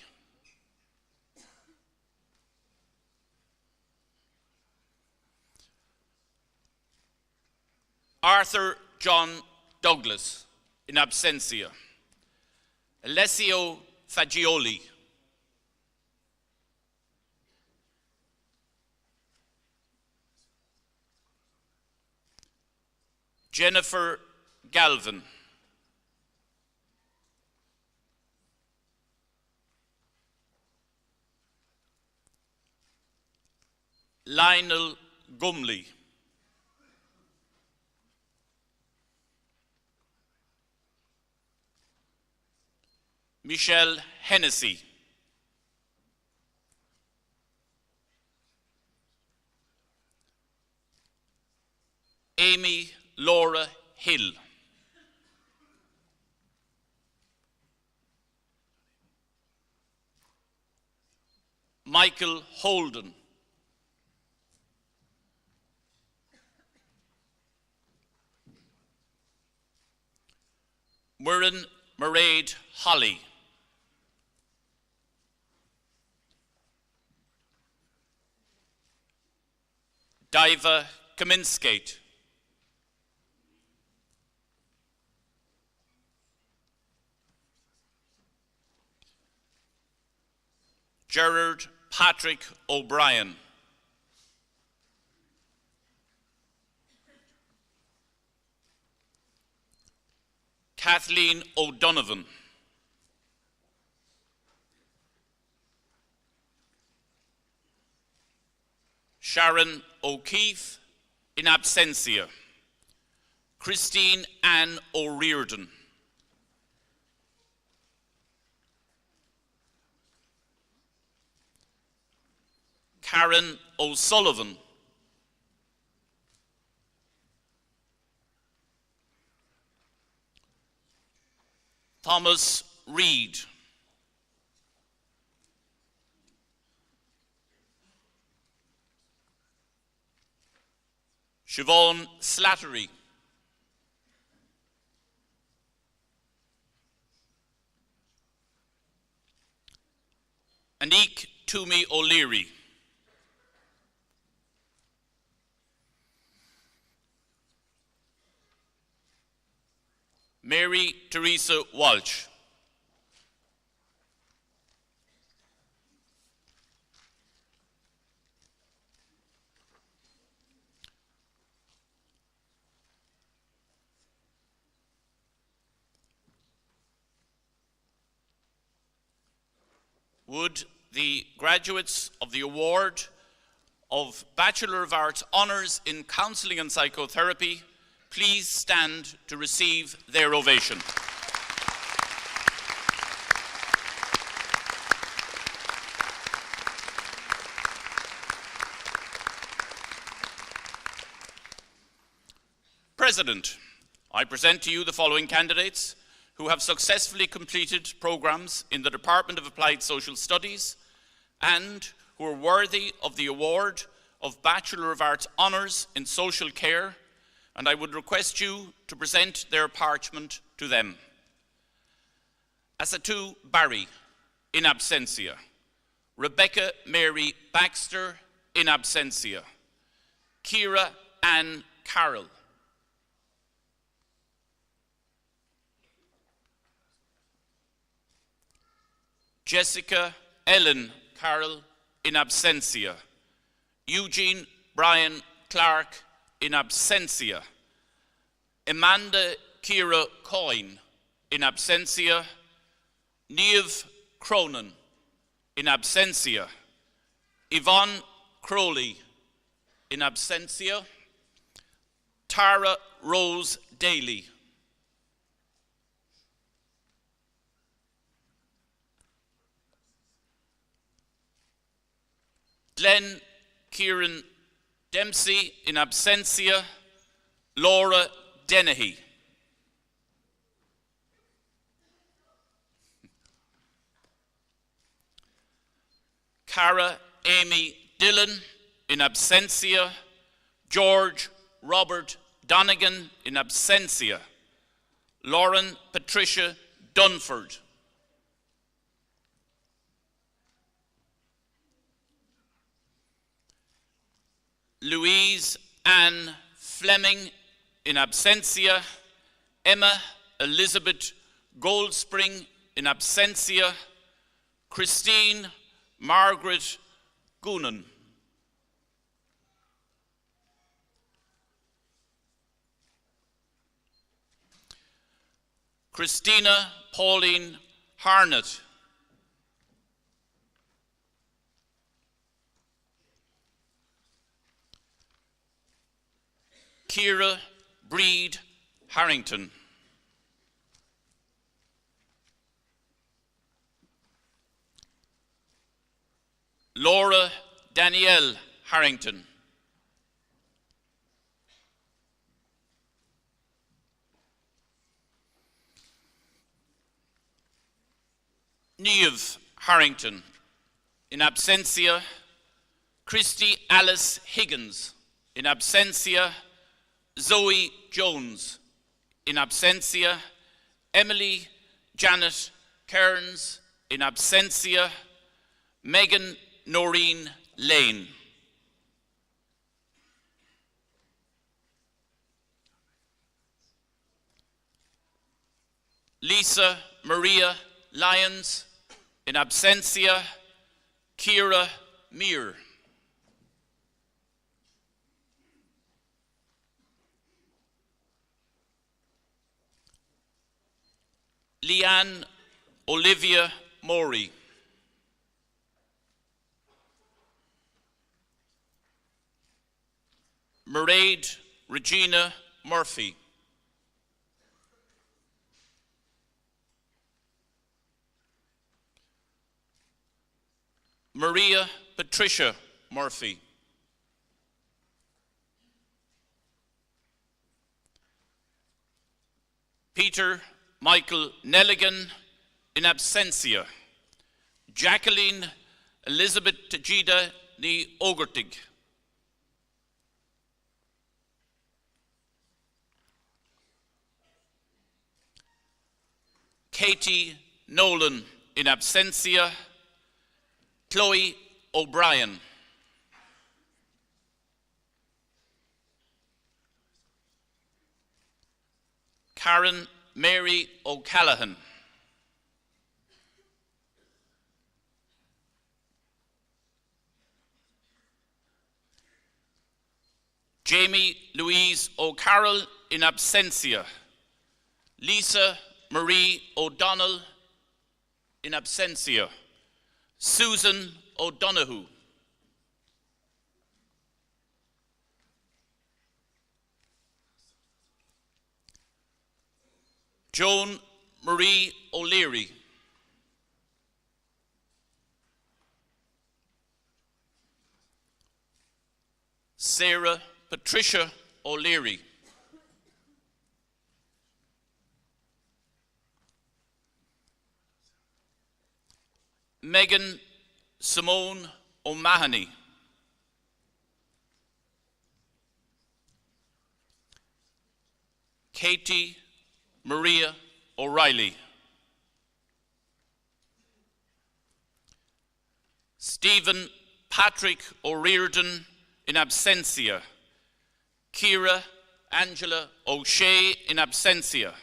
Arthur John Douglas, in absentia. Alessio Fagioli. Jennifer Galvin. Lionel Gumley. Michelle Hennessy. Amy Laura Hill. Michael Holden. Muireann Mairead Holly. Diva Kaminskate. Gerard Patrick O'Brien. Kathleen O'Donovan. Sharon O'Keefe, in absentia. Christine Ann O'Riordan. Karen O'Sullivan. Thomas Reid. Siobhan Slattery. Anik Toomey O'Leary. Mary Teresa Walsh. Would the graduates of the award of Bachelor of Arts Honours in Counselling and Psychotherapy please stand to receive their ovation. President, I present to you the following candidates who have successfully completed programs in the Department of Applied Social Studies and who are worthy of the award of Bachelor of Arts Honours in Social Care, and I would request you to present their parchment to them. Asatu Barry, in absentia. Rebecca Mary Baxter, in absentia. Kira Ann Carroll. Jessica Ellen Carroll, in absentia. Eugene Brian Clark, in absentia. Amanda Kira Coyne, in absentia. Niamh Cronin, in absentia. Yvonne Crowley, in absentia. Tara Rose Daly. Glenn Kieran Dempsey, in absentia, Laura Dennehy. Cara Amy Dillon, in absentia, George Robert Donegan, in absentia, Lauren Patricia Dunford. Louise Ann Fleming, in absentia, Emma Elizabeth Goldspring, in absentia, Christine Margaret Goonan. Christina Pauline Harnett. Ciara Breed Harrington. Laura Danielle Harrington. Niamh Harrington, in absentia, Christy Alice Higgins, in absentia, Zoe Jones, in absentia, Emily Janet Kearns, in absentia, Megan Noreen Lane. Lisa Maria Lyons, in absentia, Ciara Meir. Leanne Olivia Morey. Mairead Regina Murphy. Maria Patricia Murphy. Peter Michael Nelligan, in absentia, Jacqueline Elizabeth Tajida Ni Ogertig. Katie Nolan, in absentia, Chloe O'Brien. Karen Mary O'Callaghan. Jamie Louise O'Carroll, in absentia, Lisa Marie O'Donnell, in absentia, Susan O'Donoghue. Joan Marie O'Leary. Sarah Patricia O'Leary. Megan Simone O'Mahony. Katie Maria O'Reilly. Stephen Patrick O'Riordan, in absentia, Ciara Angela O'Shea, in absentia,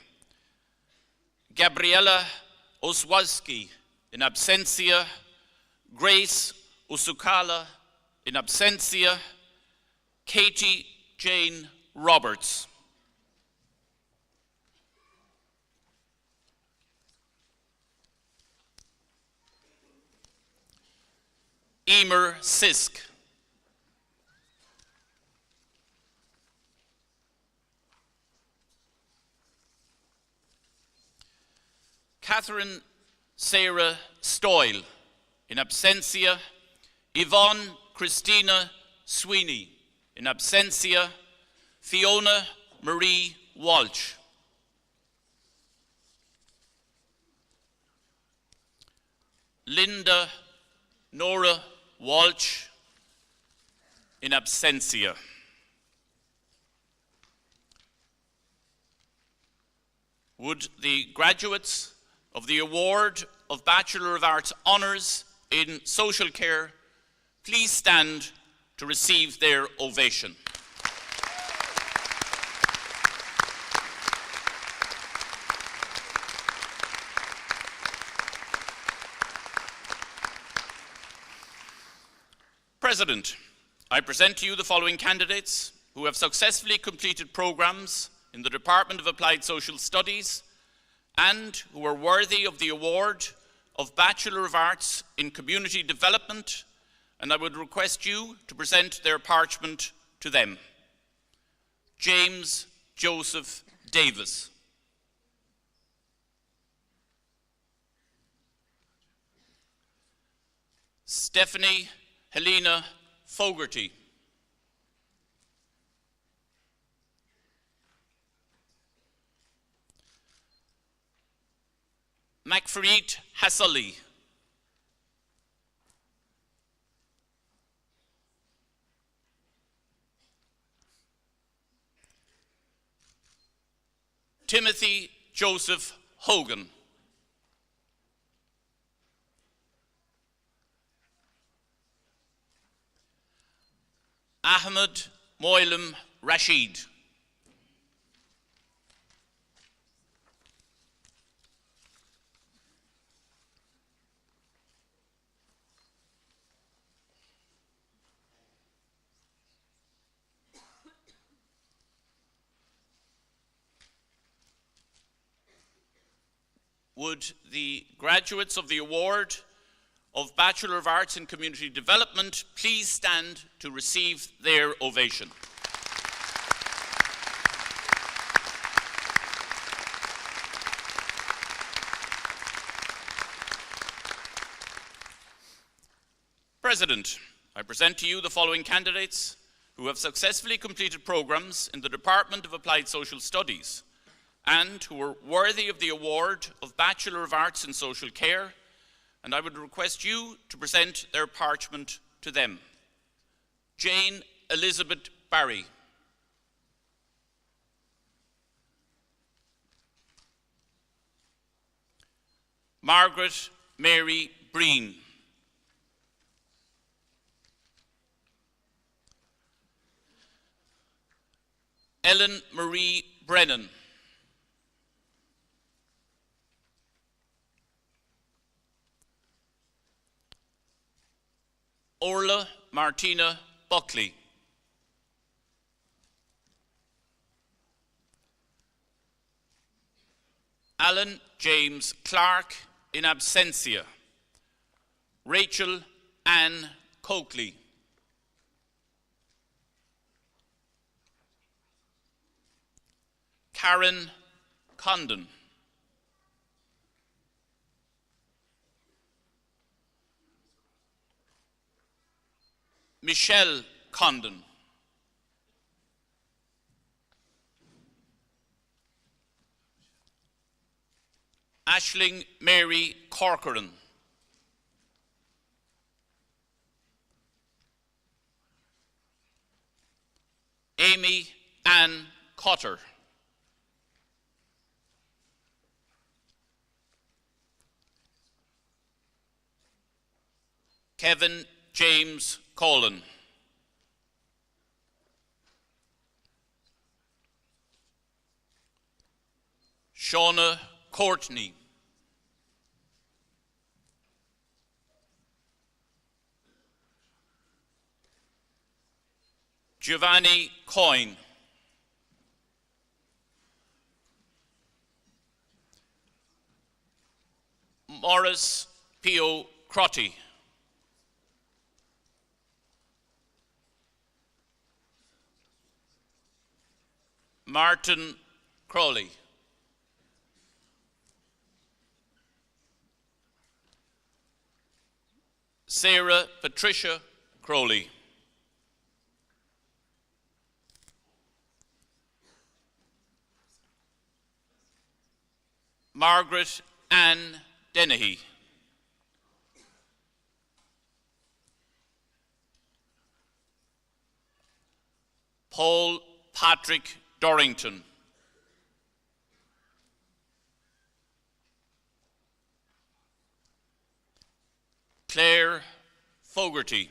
Gabriella Oswalski, in absentia, Grace Usukala, in absentia, Katie Jane Roberts. Emer Sisk. Catherine Sarah Stoyle, in absentia, Yvonne Christina Sweeney. In absentia, Fiona Marie Walsh. Linda Nora Walsh. In absentia. Would the graduates of the Award of Bachelor of Arts Honours in Social Care please stand to receive their ovation. President, I present to you the following candidates who have successfully completed programmes in the Department of Applied Social Studies and who are worthy of the award of Bachelor of Arts in Community Development, and I would request you to present their parchment to them. James Joseph Davis. Stephanie Helena Fogarty. Macfreet Hassali. Timothy Joseph Hogan. Ahmed Moilim Rashid. Would the graduates of the Award of Bachelor of Arts in Community Development please stand to receive their ovation. President, I present to you the following candidates who have successfully completed programs in the Department of Applied Social Studies and who are worthy of the award of Bachelor of Arts in Social Care, and I would request you to present their parchment to them. Jane Elizabeth Barry. Margaret Mary Breen. Ellen Marie Brennan. Orla Martina Buckley. Alan James Clark in absentia. Rachel Ann Coakley. Karen Condon. Michelle Condon. Aisling Mary Corcoran. Amy Ann Cotter. Kevin James Colin. Shauna Courtney. Giovanni Coyne. Morris Pio Crotty. Martin Crowley. Sarah Patricia Crowley. Margaret Ann Dennehy. Paul Patrick Dorrington. Claire Fogarty.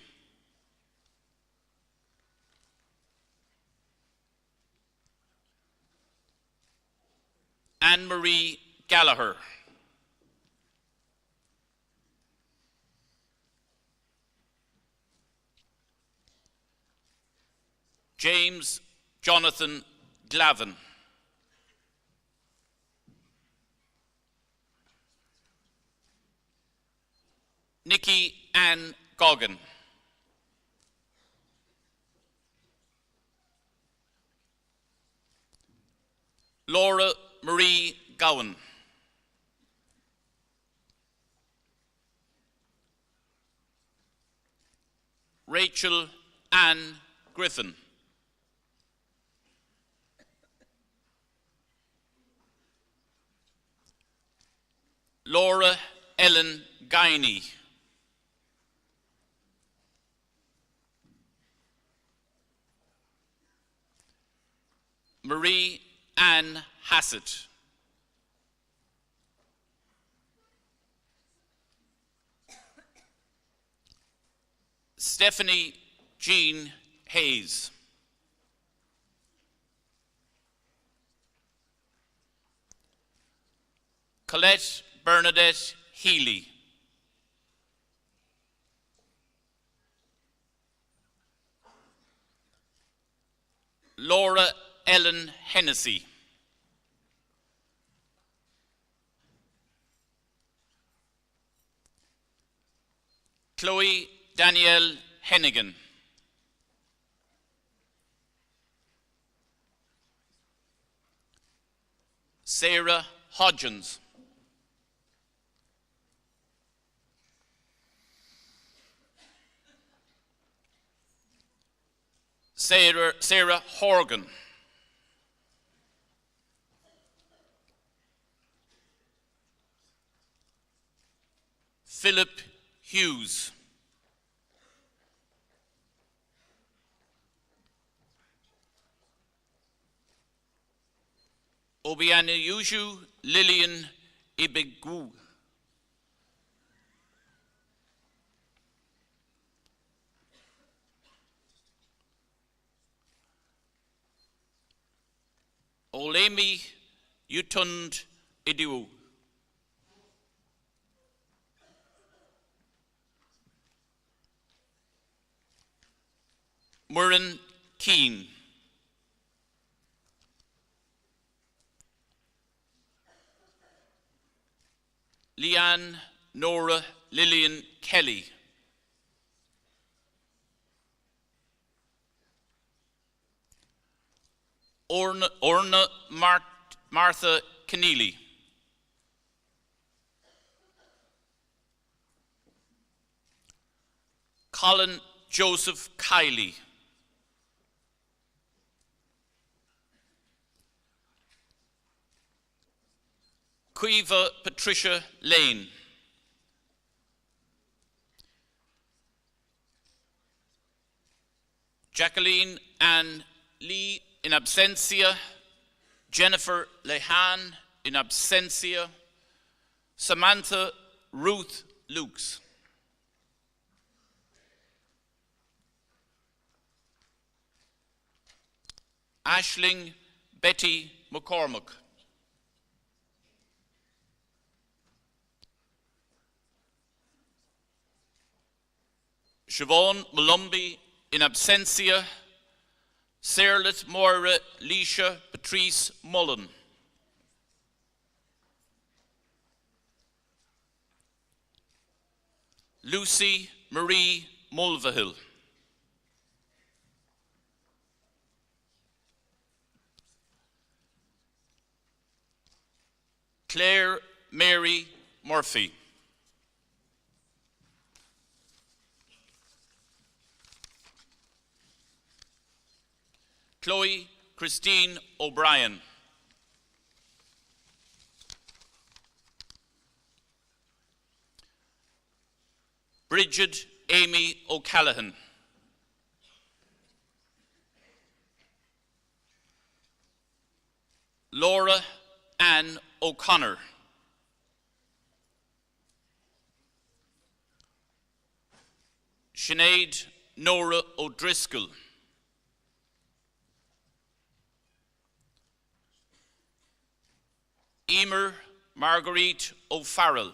Anne-Marie Gallagher. James Jonathan Glavin. Nikki Ann Goggin. Laura Marie Gowan. Rachel Ann Griffin. Laura Ellen Guiney. Marie Ann Hassett. Stephanie Jean Hayes. Colette Bernadette Healy. Laura Ellen Hennessy. Chloe Danielle Hennigan. Sarah Hodgins. Sarah Horgan. Philip Hughes. Obianayuju Lillian Ibegu. Olemi Yutund Idiwu. Murren Keane. Leanne Nora Lillian Kelly. Orna Martha Keneally. Colin Joseph Kiley. Quiva Patricia Lane. Jacqueline Ann Lee in absentia. Jennifer Lehan in absentia. Samantha Ruth Lukes. Aisling Betty McCormick. Siobhan Malumbi in absentia. Serlet Moira Leisha Patrice Mullen. Lucy Marie Mulvihill. Claire Mary Murphy. Chloe Christine O'Brien. Bridget Amy O'Callaghan. Laura Ann O'Connor. Sinead Nora O'Driscoll. Emer Marguerite O'Farrell.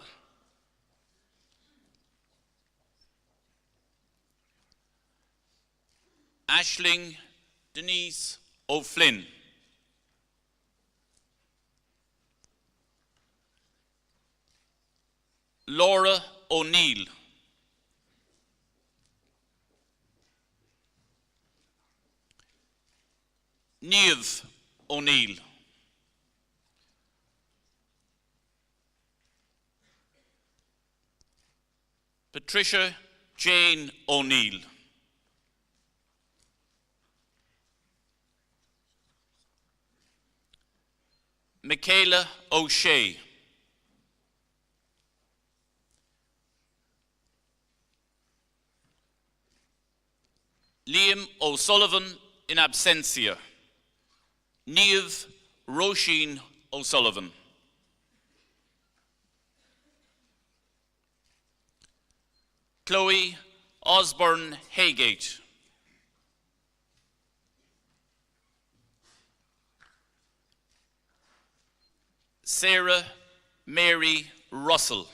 Aisling Denise O'Flynn. Laura O'Neill. Niamh O'Neill. Patricia Jane O'Neill. Michaela O'Shea. Liam O'Sullivan in absentia. Niamh Roisin O'Sullivan. Chloe Osborne Haygate. Sarah Mary Russell.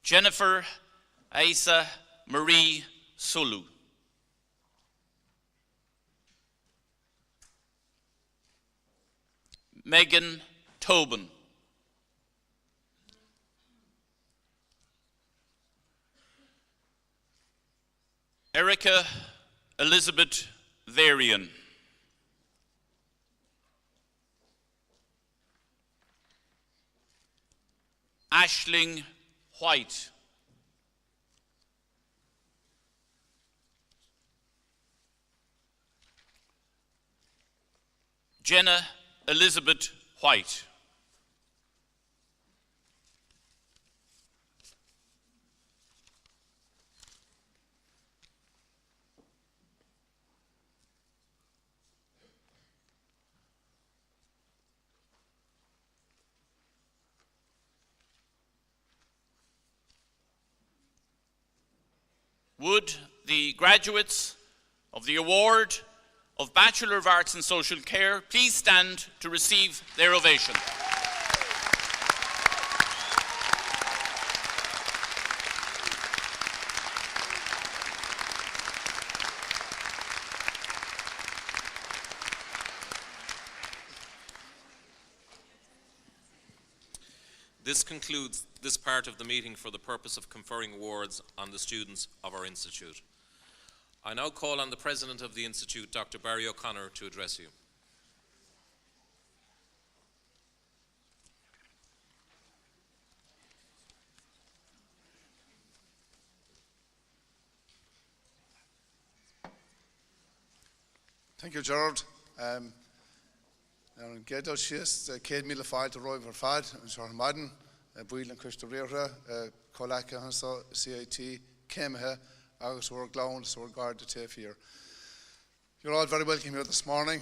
Jennifer Aisa Marie Sulu. Megan Tobin. Erica Elizabeth Varian. Aisling White. Jenna Elizabeth White. Would the graduates of the award of Bachelor of Arts in Social Care please stand to receive their ovation. This concludes this part of the meeting for the purpose of conferring awards on the students of our institute. I now call on the President of the Institute, Dr. Barry O'Connor, to address you. Thank you, Gerard. An géadú síos 100 míle fáilte roimh ar fad an seoir maidin buail an Christa Riortha Colacha hansa CIT céimethe agus we're glad so we're guard to take here. You're all very welcome here this morning.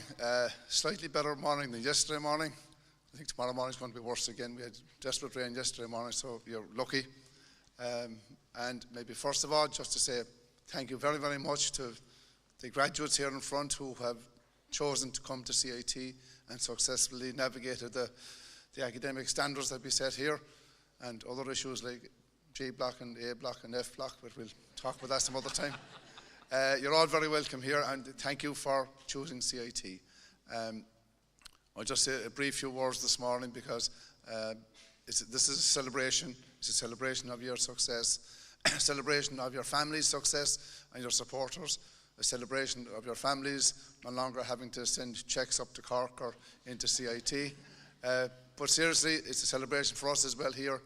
Slightly better morning than yesterday morning. I think tomorrow morning is going to be worse again. We had desperate rain yesterday morning, so you're lucky. And maybe first of all, just to say thank you very, very much to the graduates here in front who have chosen to come to CIT and successfully navigated the academic standards that we set here and other issues like G block and A block and F block, but we'll talk about that some other time. You're all very welcome here and thank you for choosing CIT. I'll just say a brief few words this morning because this is a celebration. It's a celebration of your success, a celebration of your family's success and your supporters, a celebration of your families no longer having to send checks up to Cork or into CIT. But seriously, it's a celebration for us as well here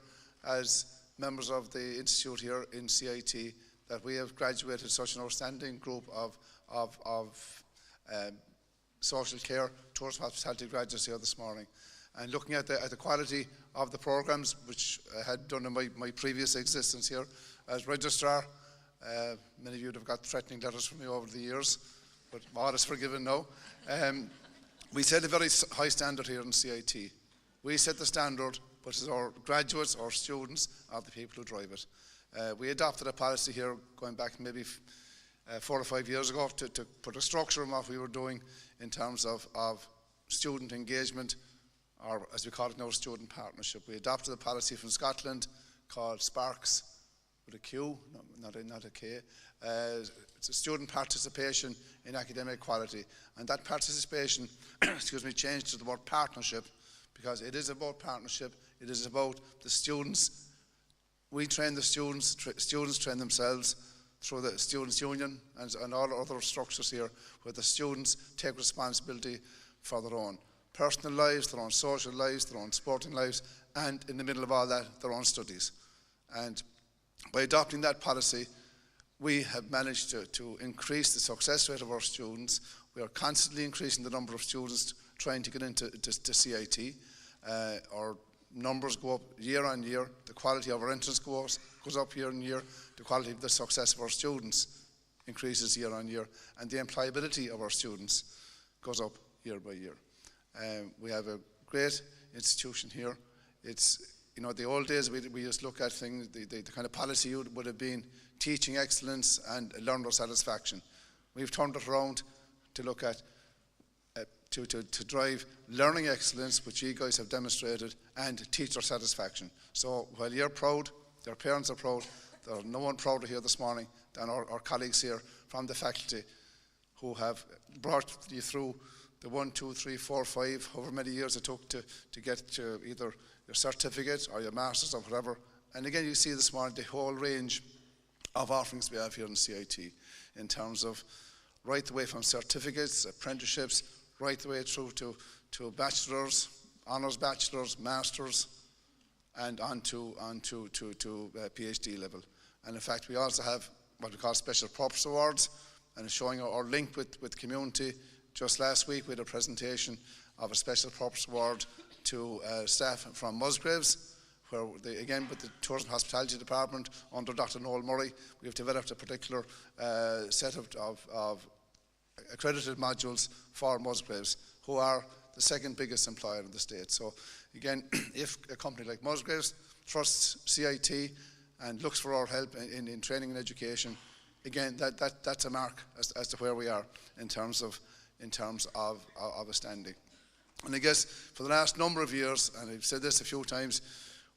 as members of the Institute here in CIT that we have graduated such an outstanding group of social care, tourist hospitality graduates here this morning. and looking at the quality of the programs, which I had done in my previous existence here as registrar. Many of you have got threatening letters from me over the years, but all is forgiven now. We set a very high standard here in CIT. We set the standard, but it's our graduates, our students, are the people who drive it. We adopted a policy here going back maybe 4 or 5 years ago to put a structure on what we were doing in terms of student engagement, or as we call it now, student partnership. We adopted a policy from Scotland called SPARKS, with a Q, not a K. It's a student participation in academic quality. And that participation, changed to the word partnership, because it is about partnership. It is about the students. We train the students, students train themselves through the Students' Union and all other structures here, where the students take responsibility for their own personal lives, their own social lives, their own sporting lives, and in the middle of all that, their own studies. And by adopting that policy, we have managed to increase the success rate of our students. We are constantly increasing the number of students trying to get into CIT. Our numbers go up year on year. The quality of our entrance goes up year on year. The quality of the success of our students increases year on year. And the employability of our students goes up year by year. We have a great institution here. It's, the old days we used to look at things, the kind of policy would have been teaching excellence and learner satisfaction. We've turned it around to look at, to drive learning excellence, which you guys have demonstrated, and teacher satisfaction. So while you're proud, their parents are proud, there's no one prouder here this morning than our colleagues here from the faculty who have brought you through the 1, 2, 3, 4, 5, however many years it took to get to either your certificate or your master's or whatever. And again, you see this morning the whole range of offerings we have here in CIT in terms of right the way from certificates, apprenticeships, right the way through to bachelors, honours bachelors, masters, and on to PhD level. And in fact, we also have what we call special purpose awards, and showing our link with community. Just last week we had a presentation of a special purpose award to staff from Musgraves, where they, again with the Tourism and Hospitality Department under Dr. Noel Murray, we've developed a particular set of accredited modules for Musgraves, who are the second biggest employer in the state. So again, if a company like Musgraves trusts CIT and looks for our help in training and education, again, that's a mark as to where we are in terms of a standing. And I guess for the last number of years, and I've said this a few times,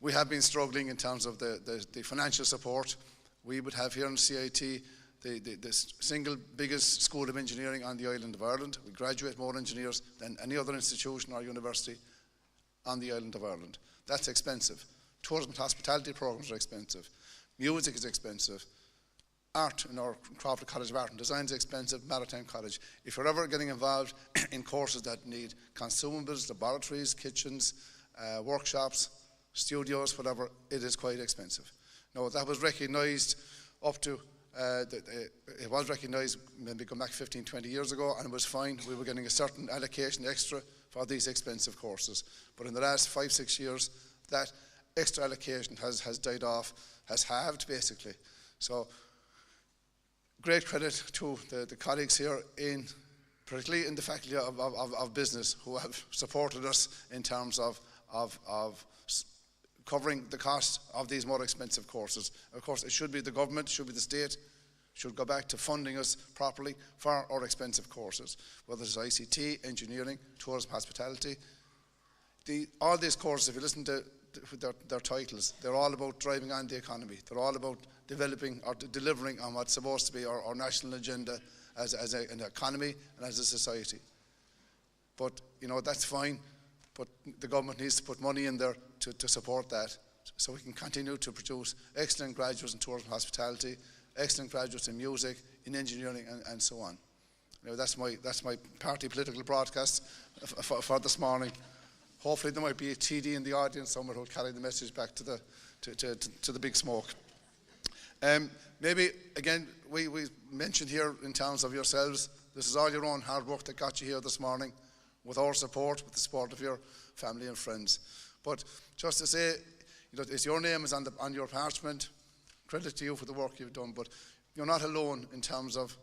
we have been struggling in terms of the financial support. We would have here in CIT the single biggest school of engineering on the island of Ireland. We graduate more engineers than any other institution or university on the island of Ireland. That's expensive. Tourism and hospitality programs are expensive. Music is expensive. Art in our Crawford College of Art and Design is expensive. Maritime College. If you're ever getting involved in courses that need consumables, laboratories, kitchens, workshops, studios, whatever, it is quite expensive. Now, that was recognised up to it was recognised maybe going back 15, 20 years ago, and it was fine. We were getting a certain allocation extra for these expensive courses. But in the last 5, 6 years, that extra allocation has died off, has halved basically. So great credit to the colleagues here, particularly in the Faculty of Business, who have supported us in terms of covering the cost of these more expensive courses. Of course, it should be the government, should be the state, should go back to funding us properly for our expensive courses, whether it's ICT, engineering, tourism, hospitality. All these courses, if you listen to their titles, they're all about driving on the economy. They're all about developing or delivering on what's supposed to be our national agenda as an economy and as a society. But, that's fine. But the government needs to put money in there to support that, so we can continue to produce excellent graduates in tourism and hospitality, excellent graduates in music, in engineering, and so on. That's my party political broadcast for this morning. Hopefully there might be a TD in the audience somewhere who'll carry the message back to the big smoke. Maybe, again, we mentioned here in terms of yourselves, this is all your own hard work that got you here this morning. with our support, with the support of your family and friends. But just to say, it's your name is on your parchment. Credit to you for the work you've done, but you're not alone in terms of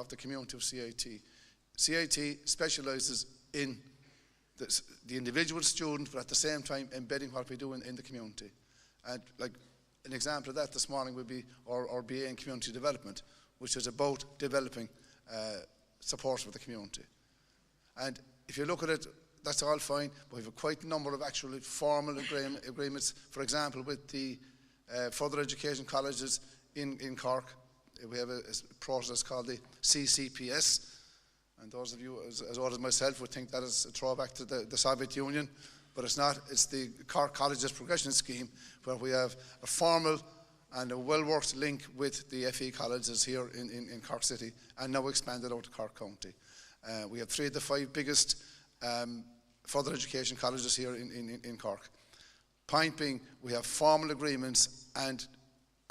the community of CIT. CIT specialises in the individual student, but at the same time embedding what we do in the community. And like an example of that this morning would be our BA in Community Development, which is about developing support for the community. And if you look at it, that's all fine, but we have quite a number of actually formal agreements, for example, with the further education colleges in Cork. We have a process called the CCPS, and those of you as old as myself would think that is a throwback to the Soviet Union, but it's not. It's the Cork Colleges Progression Scheme, where we have a formal and a well-worked link with the FE colleges here in Cork City, and now expanded out to Cork County. We have 3 of the 5 biggest further education colleges here in Cork. Point being, we have formal agreements and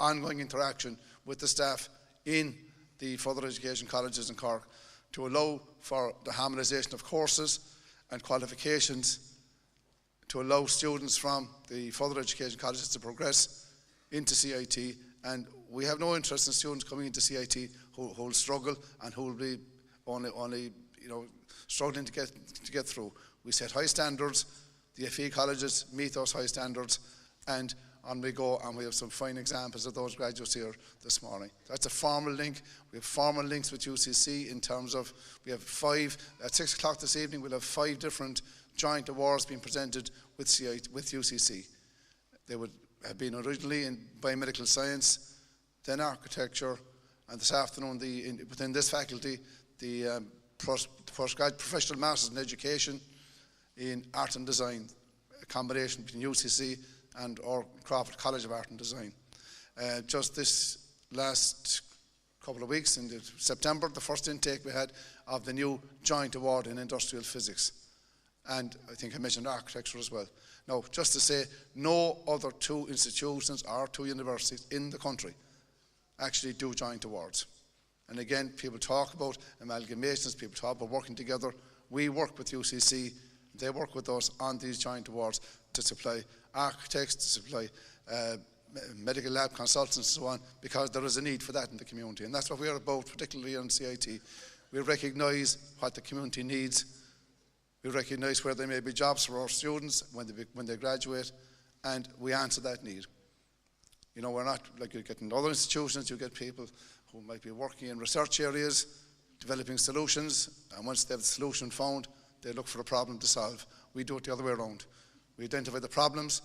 ongoing interaction with the staff in the further education colleges in Cork to allow for the harmonisation of courses and qualifications, to allow students from the further education colleges to progress into CIT. And we have no interest in students coming into CIT who will struggle and who will be only struggling to get through. We set high standards. The FE colleges meet those high standards, and on we go, and we have some fine examples of those graduates here this morning. That's a formal link. We have formal links with UCC in terms of, we have 5, at 6 o'clock this evening, we'll have 5 different joint awards being presented with UCC. They would have been originally in biomedical science, then architecture, and this afternoon, within this faculty, the postgrad professional masters in education in art and design, a combination between UCC and our Crawford College of Art and Design. Just this last couple of weeks, in September, the first intake we had of the new joint award in industrial physics. And I think I mentioned architecture as well. Now, just to say, no other 2 institutions or 2 universities in the country actually do joint awards. And again, people talk about amalgamations, people talk about working together. We work with UCC, they work with us on these joint awards to supply architects, to supply medical lab consultants and so on, because there is a need for that in the community. And that's what we're about, particularly on CIT. We recognise what the community needs. We recognise where there may be jobs for our students when they graduate, and we answer that need. We're not like you get in other institutions. You get people who might be working in research areas, developing solutions, and once they have the solution found, they look for a problem to solve. We do it the other way around. We identify the problems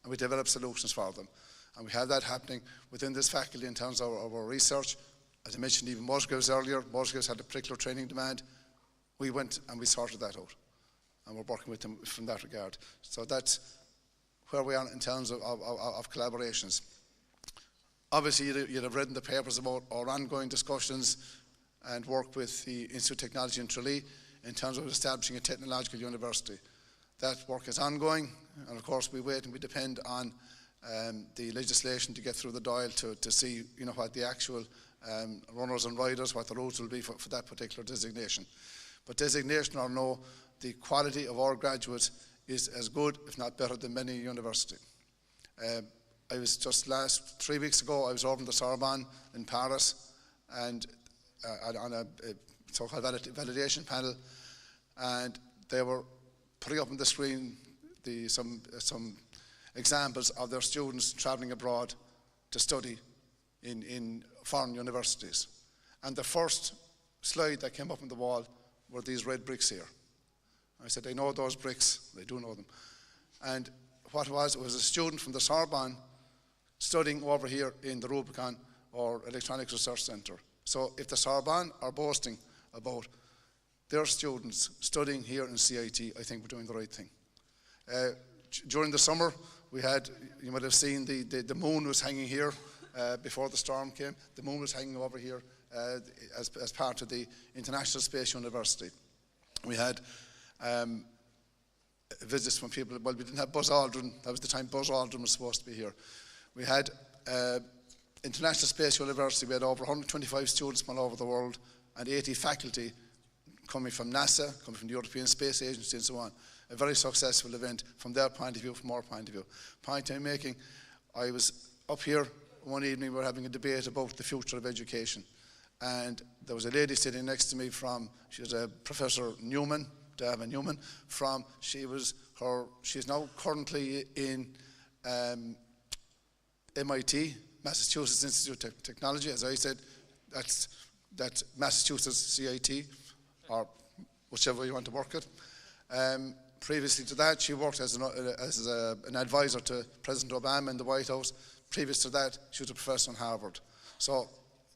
and we develop solutions for them. And we have that happening within this faculty in terms of our research. As I mentioned, even Musgraves earlier, Musgraves had a particular training demand. We went and we sorted that out. And we're working with them from that regard. So that's where we are in terms of collaborations. Obviously, you'd have read in the papers about our ongoing discussions and work with the Institute of Technology in Tralee in terms of establishing a technological university. That work is ongoing, and of course we wait and we depend on the legislation to get through the dial to see what the actual runners and riders, what the rules will be for that particular designation. But designation or no, the quality of our graduates is as good, if not better, than many universities. I was just 3 weeks ago, I was over in the Sorbonne in Paris, and on a so-called validation panel, and they were putting up on the screen some examples of their students travelling abroad to study in foreign universities. And the first slide that came up on the wall were these red bricks here. I said, I know those bricks, I do know them. And what it was a student from the Sorbonne studying over here in the Rubicon or Electronics Research Centre. So if the Sorbonne are boasting about their students studying here in CIT, I think we're doing the right thing. During the summer, we had, you might have seen the moon was hanging here before the storm came. The moon was hanging over here as part of the International Space University. We had visits from people. Well, we didn't have Buzz Aldrin. That was the time Buzz Aldrin was supposed to be here. We had International Space University. We had over 125 students from all over the world and 80 faculty coming from NASA, coming from the European Space Agency and so on. A very successful event from their point of view, from our point of view. Point I'm making, I was up here one evening, we were having a debate about the future of education. And there was a lady sitting next to me she was a Professor Newman, Dava Newman, she's now currently in MIT, Massachusetts Institute of Technology. As I said, that's Massachusetts CIT, or whichever you want to work at. Previously to that, she worked as an advisor to President Obama in the White House. Previous to that, she was a professor in Harvard. So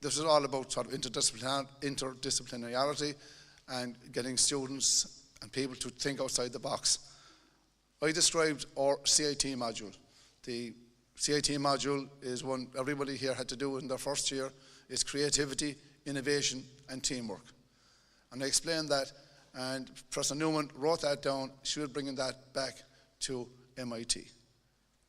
this is all about sort of interdisciplinarity and getting students and people to think outside the box. I described our CIT module. The CIT module is one everybody here had to do in their first year. It's creativity, innovation, and teamwork. And I explained that, and Professor Newman wrote that down. She was bringing that back to MIT.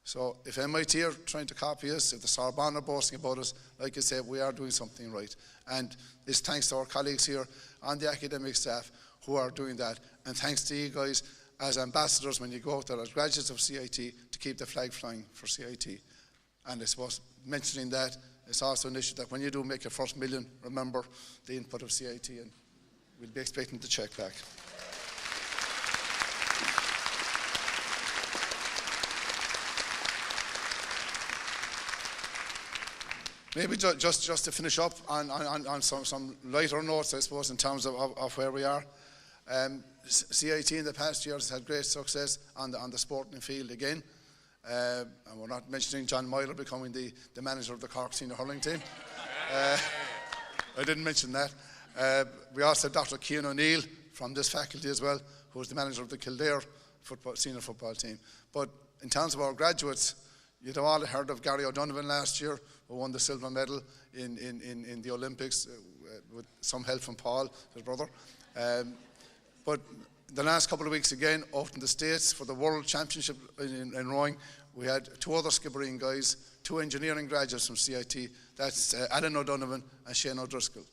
So if MIT are trying to copy us, if the Sorbonne are boasting about us, like I said, we are doing something right. And it's thanks to our colleagues here on the academic staff who are doing that. And thanks to you guys as ambassadors when you go out there as graduates of CIT to keep the flag flying for CIT. And I suppose mentioning that, it's also an issue that when you do make your first million, remember the input of CIT, and we'll be expecting the check back. Maybe just to finish up on some lighter notes, I suppose, in terms of where we are. CIT in the past years has had great success on the sporting field again. And we're not mentioning John Myler becoming the manager of the Cork senior hurling team. I didn't mention that. We also have Dr. Cian O'Neill from this faculty as well, who is the manager of the Kildare senior football team. But in terms of our graduates, you'd have all heard of Gary O'Donovan last year, who won the silver medal in the Olympics with some help from Paul, his brother. But the last couple of weeks again, out in the States for the World Championship in rowing, we had two other skipperine guys, two engineering graduates from CIT. That's Alan O'Donovan and Shane O'Driscoll.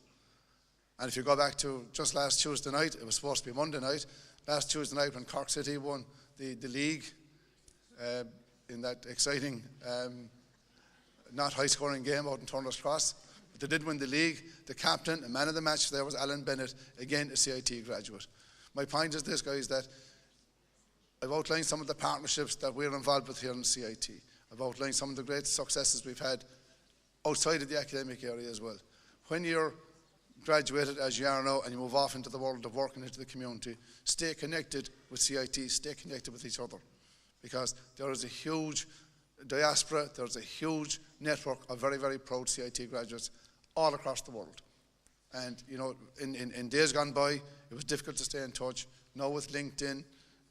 And if you go back to just last Tuesday night, it was supposed to be Monday night, last Tuesday night when Cork City won the league in that exciting, not high-scoring game out in Turner's Cross. But they did win the league. The captain and man of the match there was Alan Bennett, again a CIT graduate. My point is this, guys, that I've outlined some of the partnerships that we're involved with here in CIT. I've outlined some of the great successes we've had outside of the academic area as well. When you're graduated, as you are now, and you move off into the world of working into the community, stay connected with CIT, stay connected with each other. Because there is a huge diaspora, there's a huge network of very, very proud CIT graduates all across the world. And, you know, in days gone by, it was difficult to stay in touch. Now with LinkedIn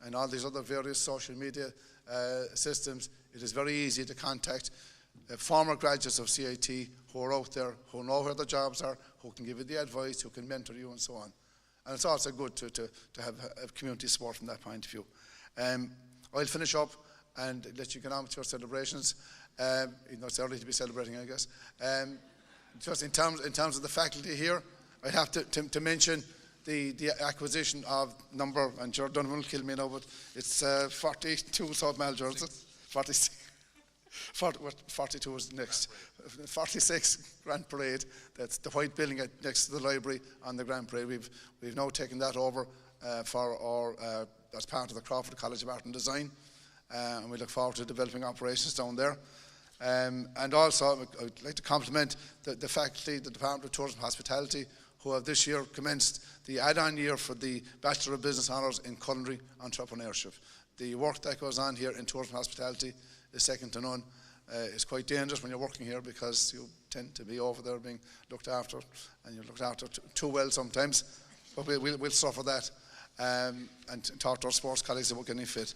and all these other various social media systems, it is very easy to contact former graduates of CIT who are out there, who know where the jobs are, who can give you the advice, who can mentor you and so on. And it's also good to have community support from that point of view. I'll finish up and let you get on with your celebrations. Even though it's early to be celebrating, I guess. Just in terms of the faculty here, I have to mention the acquisition of number, and Gerard Donovan will kill me now, but it's 42 South Malger, is it? 46. 42 is next. 46 Grand Parade. That's the white building next to the library on the Grand Parade. We've now taken that over for our as part of the Crawford College of Art and Design, and we look forward to developing operations down there. And also, I'd like to compliment the faculty, the Department of Tourism and Hospitality, who have this year commenced the add-on year for the Bachelor of Business Honours in Culinary Entrepreneurship. The work that goes on here in tourism and hospitality is second to none. It's quite dangerous when you're working here because you tend to be over there being looked after, and you're looked after too well sometimes. But we'll suffer that and talk to our sports colleagues about getting fit.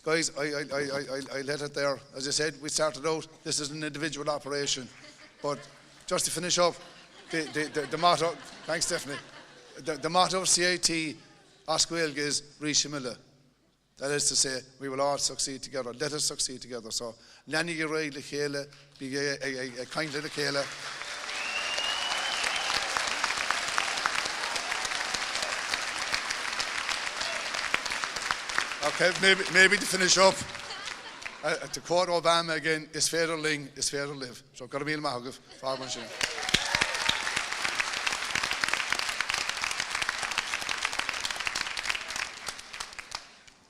Guys, I let it there. As I said, we started out, this is an individual operation. But just to finish up, the motto, thanks Stephanie, the motto of CIT, Oscuelga, is Rishimilla. That is to say, we will all succeed together. Let us succeed together. So, Lani Girai Lekela, be a kindly Lekela. Okay, maybe to finish up, to quote Obama again, is fair to ling, is fair to live. So, got to be in Mahogaf, Farman Shin.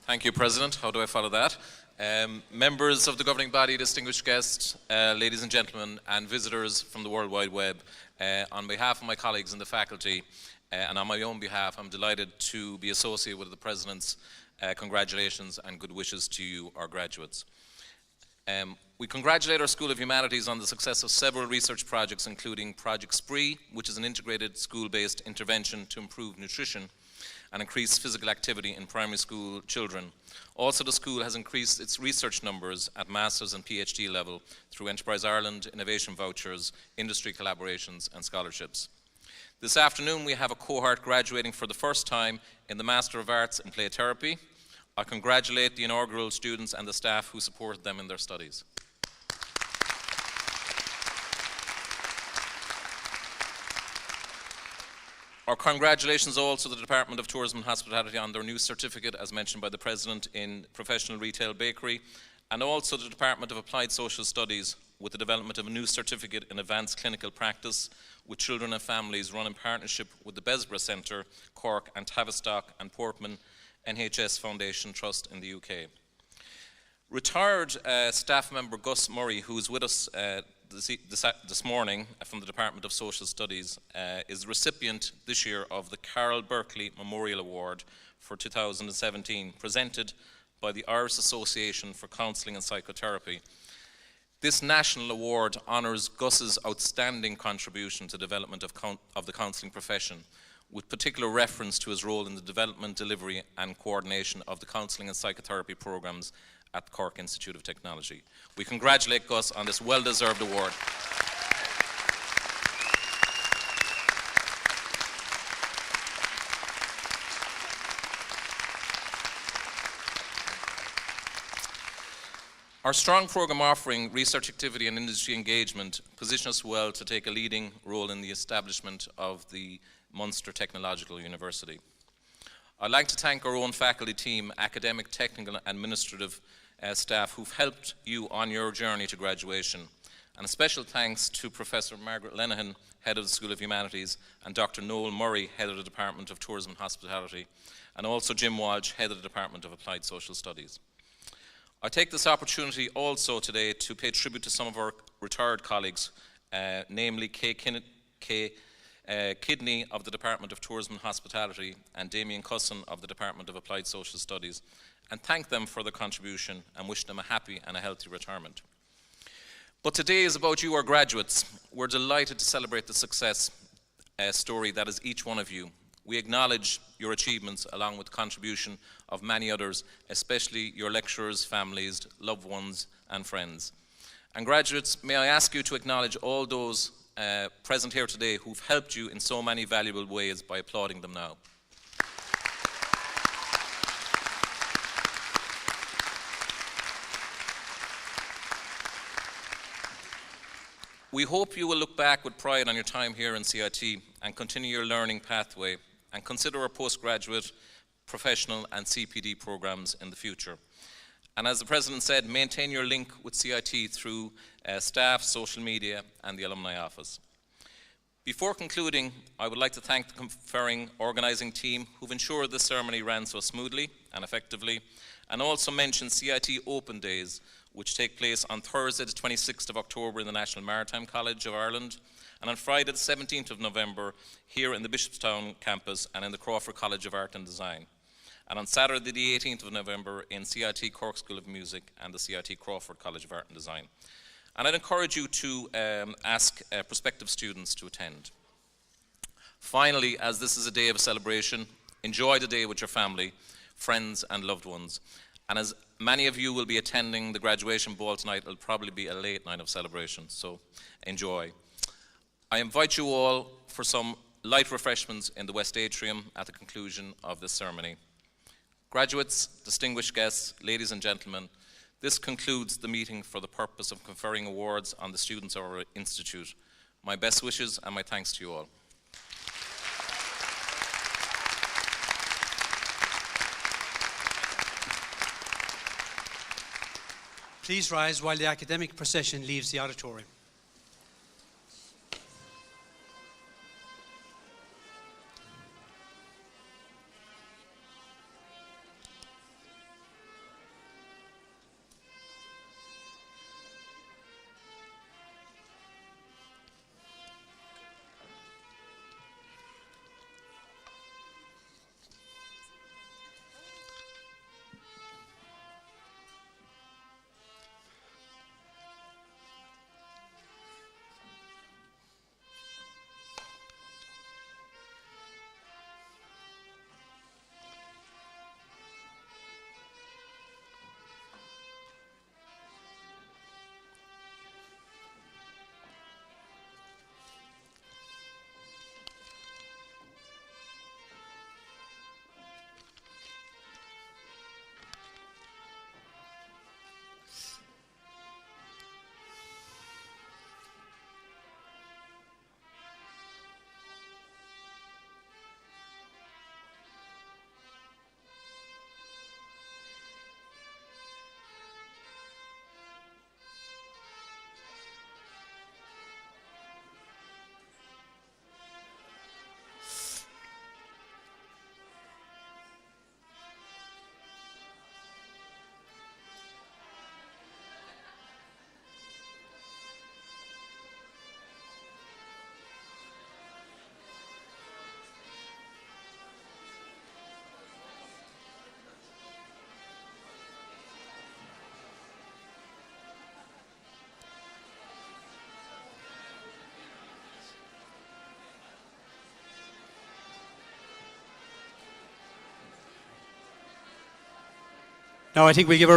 Thank you, President. How do I follow that? Members of the governing body, distinguished guests, ladies and gentlemen, and visitors from the World Wide Web, on behalf of my colleagues in the faculty, and on my own behalf, I'm delighted to be associated with the President's congratulations and good wishes to you, our graduates. We congratulate our School of Humanities on the success of several research projects, including Project Spree, which is an integrated school-based intervention to improve nutrition and increase physical activity in primary school children. Also, the school has increased its research numbers at master's and PhD level through Enterprise Ireland, innovation vouchers, industry collaborations and scholarships. This afternoon we have a cohort graduating for the first time in the Master of Arts in Play Therapy. I congratulate the inaugural students and the staff who supported them in their studies. Our congratulations also to the Department of Tourism and Hospitality on their new certificate, as mentioned by the President, in Professional Retail Bakery, and also the Department of Applied Social Studies with the development of a new certificate in Advanced Clinical Practice with children and families run in partnership with the Besborough Centre, Cork, and Tavistock and Portman NHS Foundation Trust in the UK. Retired staff member Gus Murray, who is with us this morning from the Department of Social Studies, is the recipient this year of the Carol Berkeley Memorial Award for 2017, presented by the Irish Association for Counselling and Psychotherapy. This national award honours Gus's outstanding contribution to the development of the counselling profession, with particular reference to his role in the development, delivery and coordination of the counselling and psychotherapy programmes at the Cork Institute of Technology. We congratulate Gus on this well-deserved award. Our strong programme offering research activity and industry engagement position us well to take a leading role in the establishment of the Munster Technological University. I'd like to thank our own faculty team, academic, technical and administrative staff who've helped you on your journey to graduation. And a special thanks to Professor Margaret Lenihan, Head of the School of Humanities, and Dr. Noel Murray, Head of the Department of Tourism and Hospitality, and also Jim Walsh, Head of the Department of Applied Social Studies. I take this opportunity also today to pay tribute to some of our retired colleagues, namely Kay Kidney of the Department of Tourism and Hospitality and Damien Cusson of the Department of Applied Social Studies, and thank them for their contribution and wish them a happy and a healthy retirement. But today is about you, our graduates. We're delighted to celebrate the success story that is each one of you. We acknowledge your achievements along with the contribution of many others, especially your lecturers, families, loved ones and friends. And graduates, may I ask you to acknowledge all those present here today who've helped you in so many valuable ways by applauding them now. We hope you will look back with pride on your time here in CIT and continue your learning pathway and consider our postgraduate, professional and CPD programs in the future. And as the President said, maintain your link with CIT through staff, social media and the alumni office. Before concluding, I would like to thank the Conferring organising team who've ensured this ceremony ran so smoothly and effectively, and also mention CIT Open Days, which take place on Thursday the 26th of October in the National Maritime College of Ireland, and on Friday the 17th of November here in the Bishopstown campus and in the Crawford College of Art and Design, and on Saturday the 18th of November in CIT Cork School of Music and the CIT Crawford College of Art and Design. And I'd encourage you to ask prospective students to attend. Finally, as this is a day of celebration, enjoy the day with your family, friends and loved ones. And as many of you will be attending the graduation ball tonight, it'll probably be a late night of celebration, so enjoy. I invite you all for some light refreshments in the West Atrium at the conclusion of this ceremony. Graduates, distinguished guests, ladies and gentlemen, this concludes the meeting for the purpose of conferring awards on the students of our institute. My best wishes and my thanks to you all. Please rise while the academic procession leaves the auditorium. Now I think we give a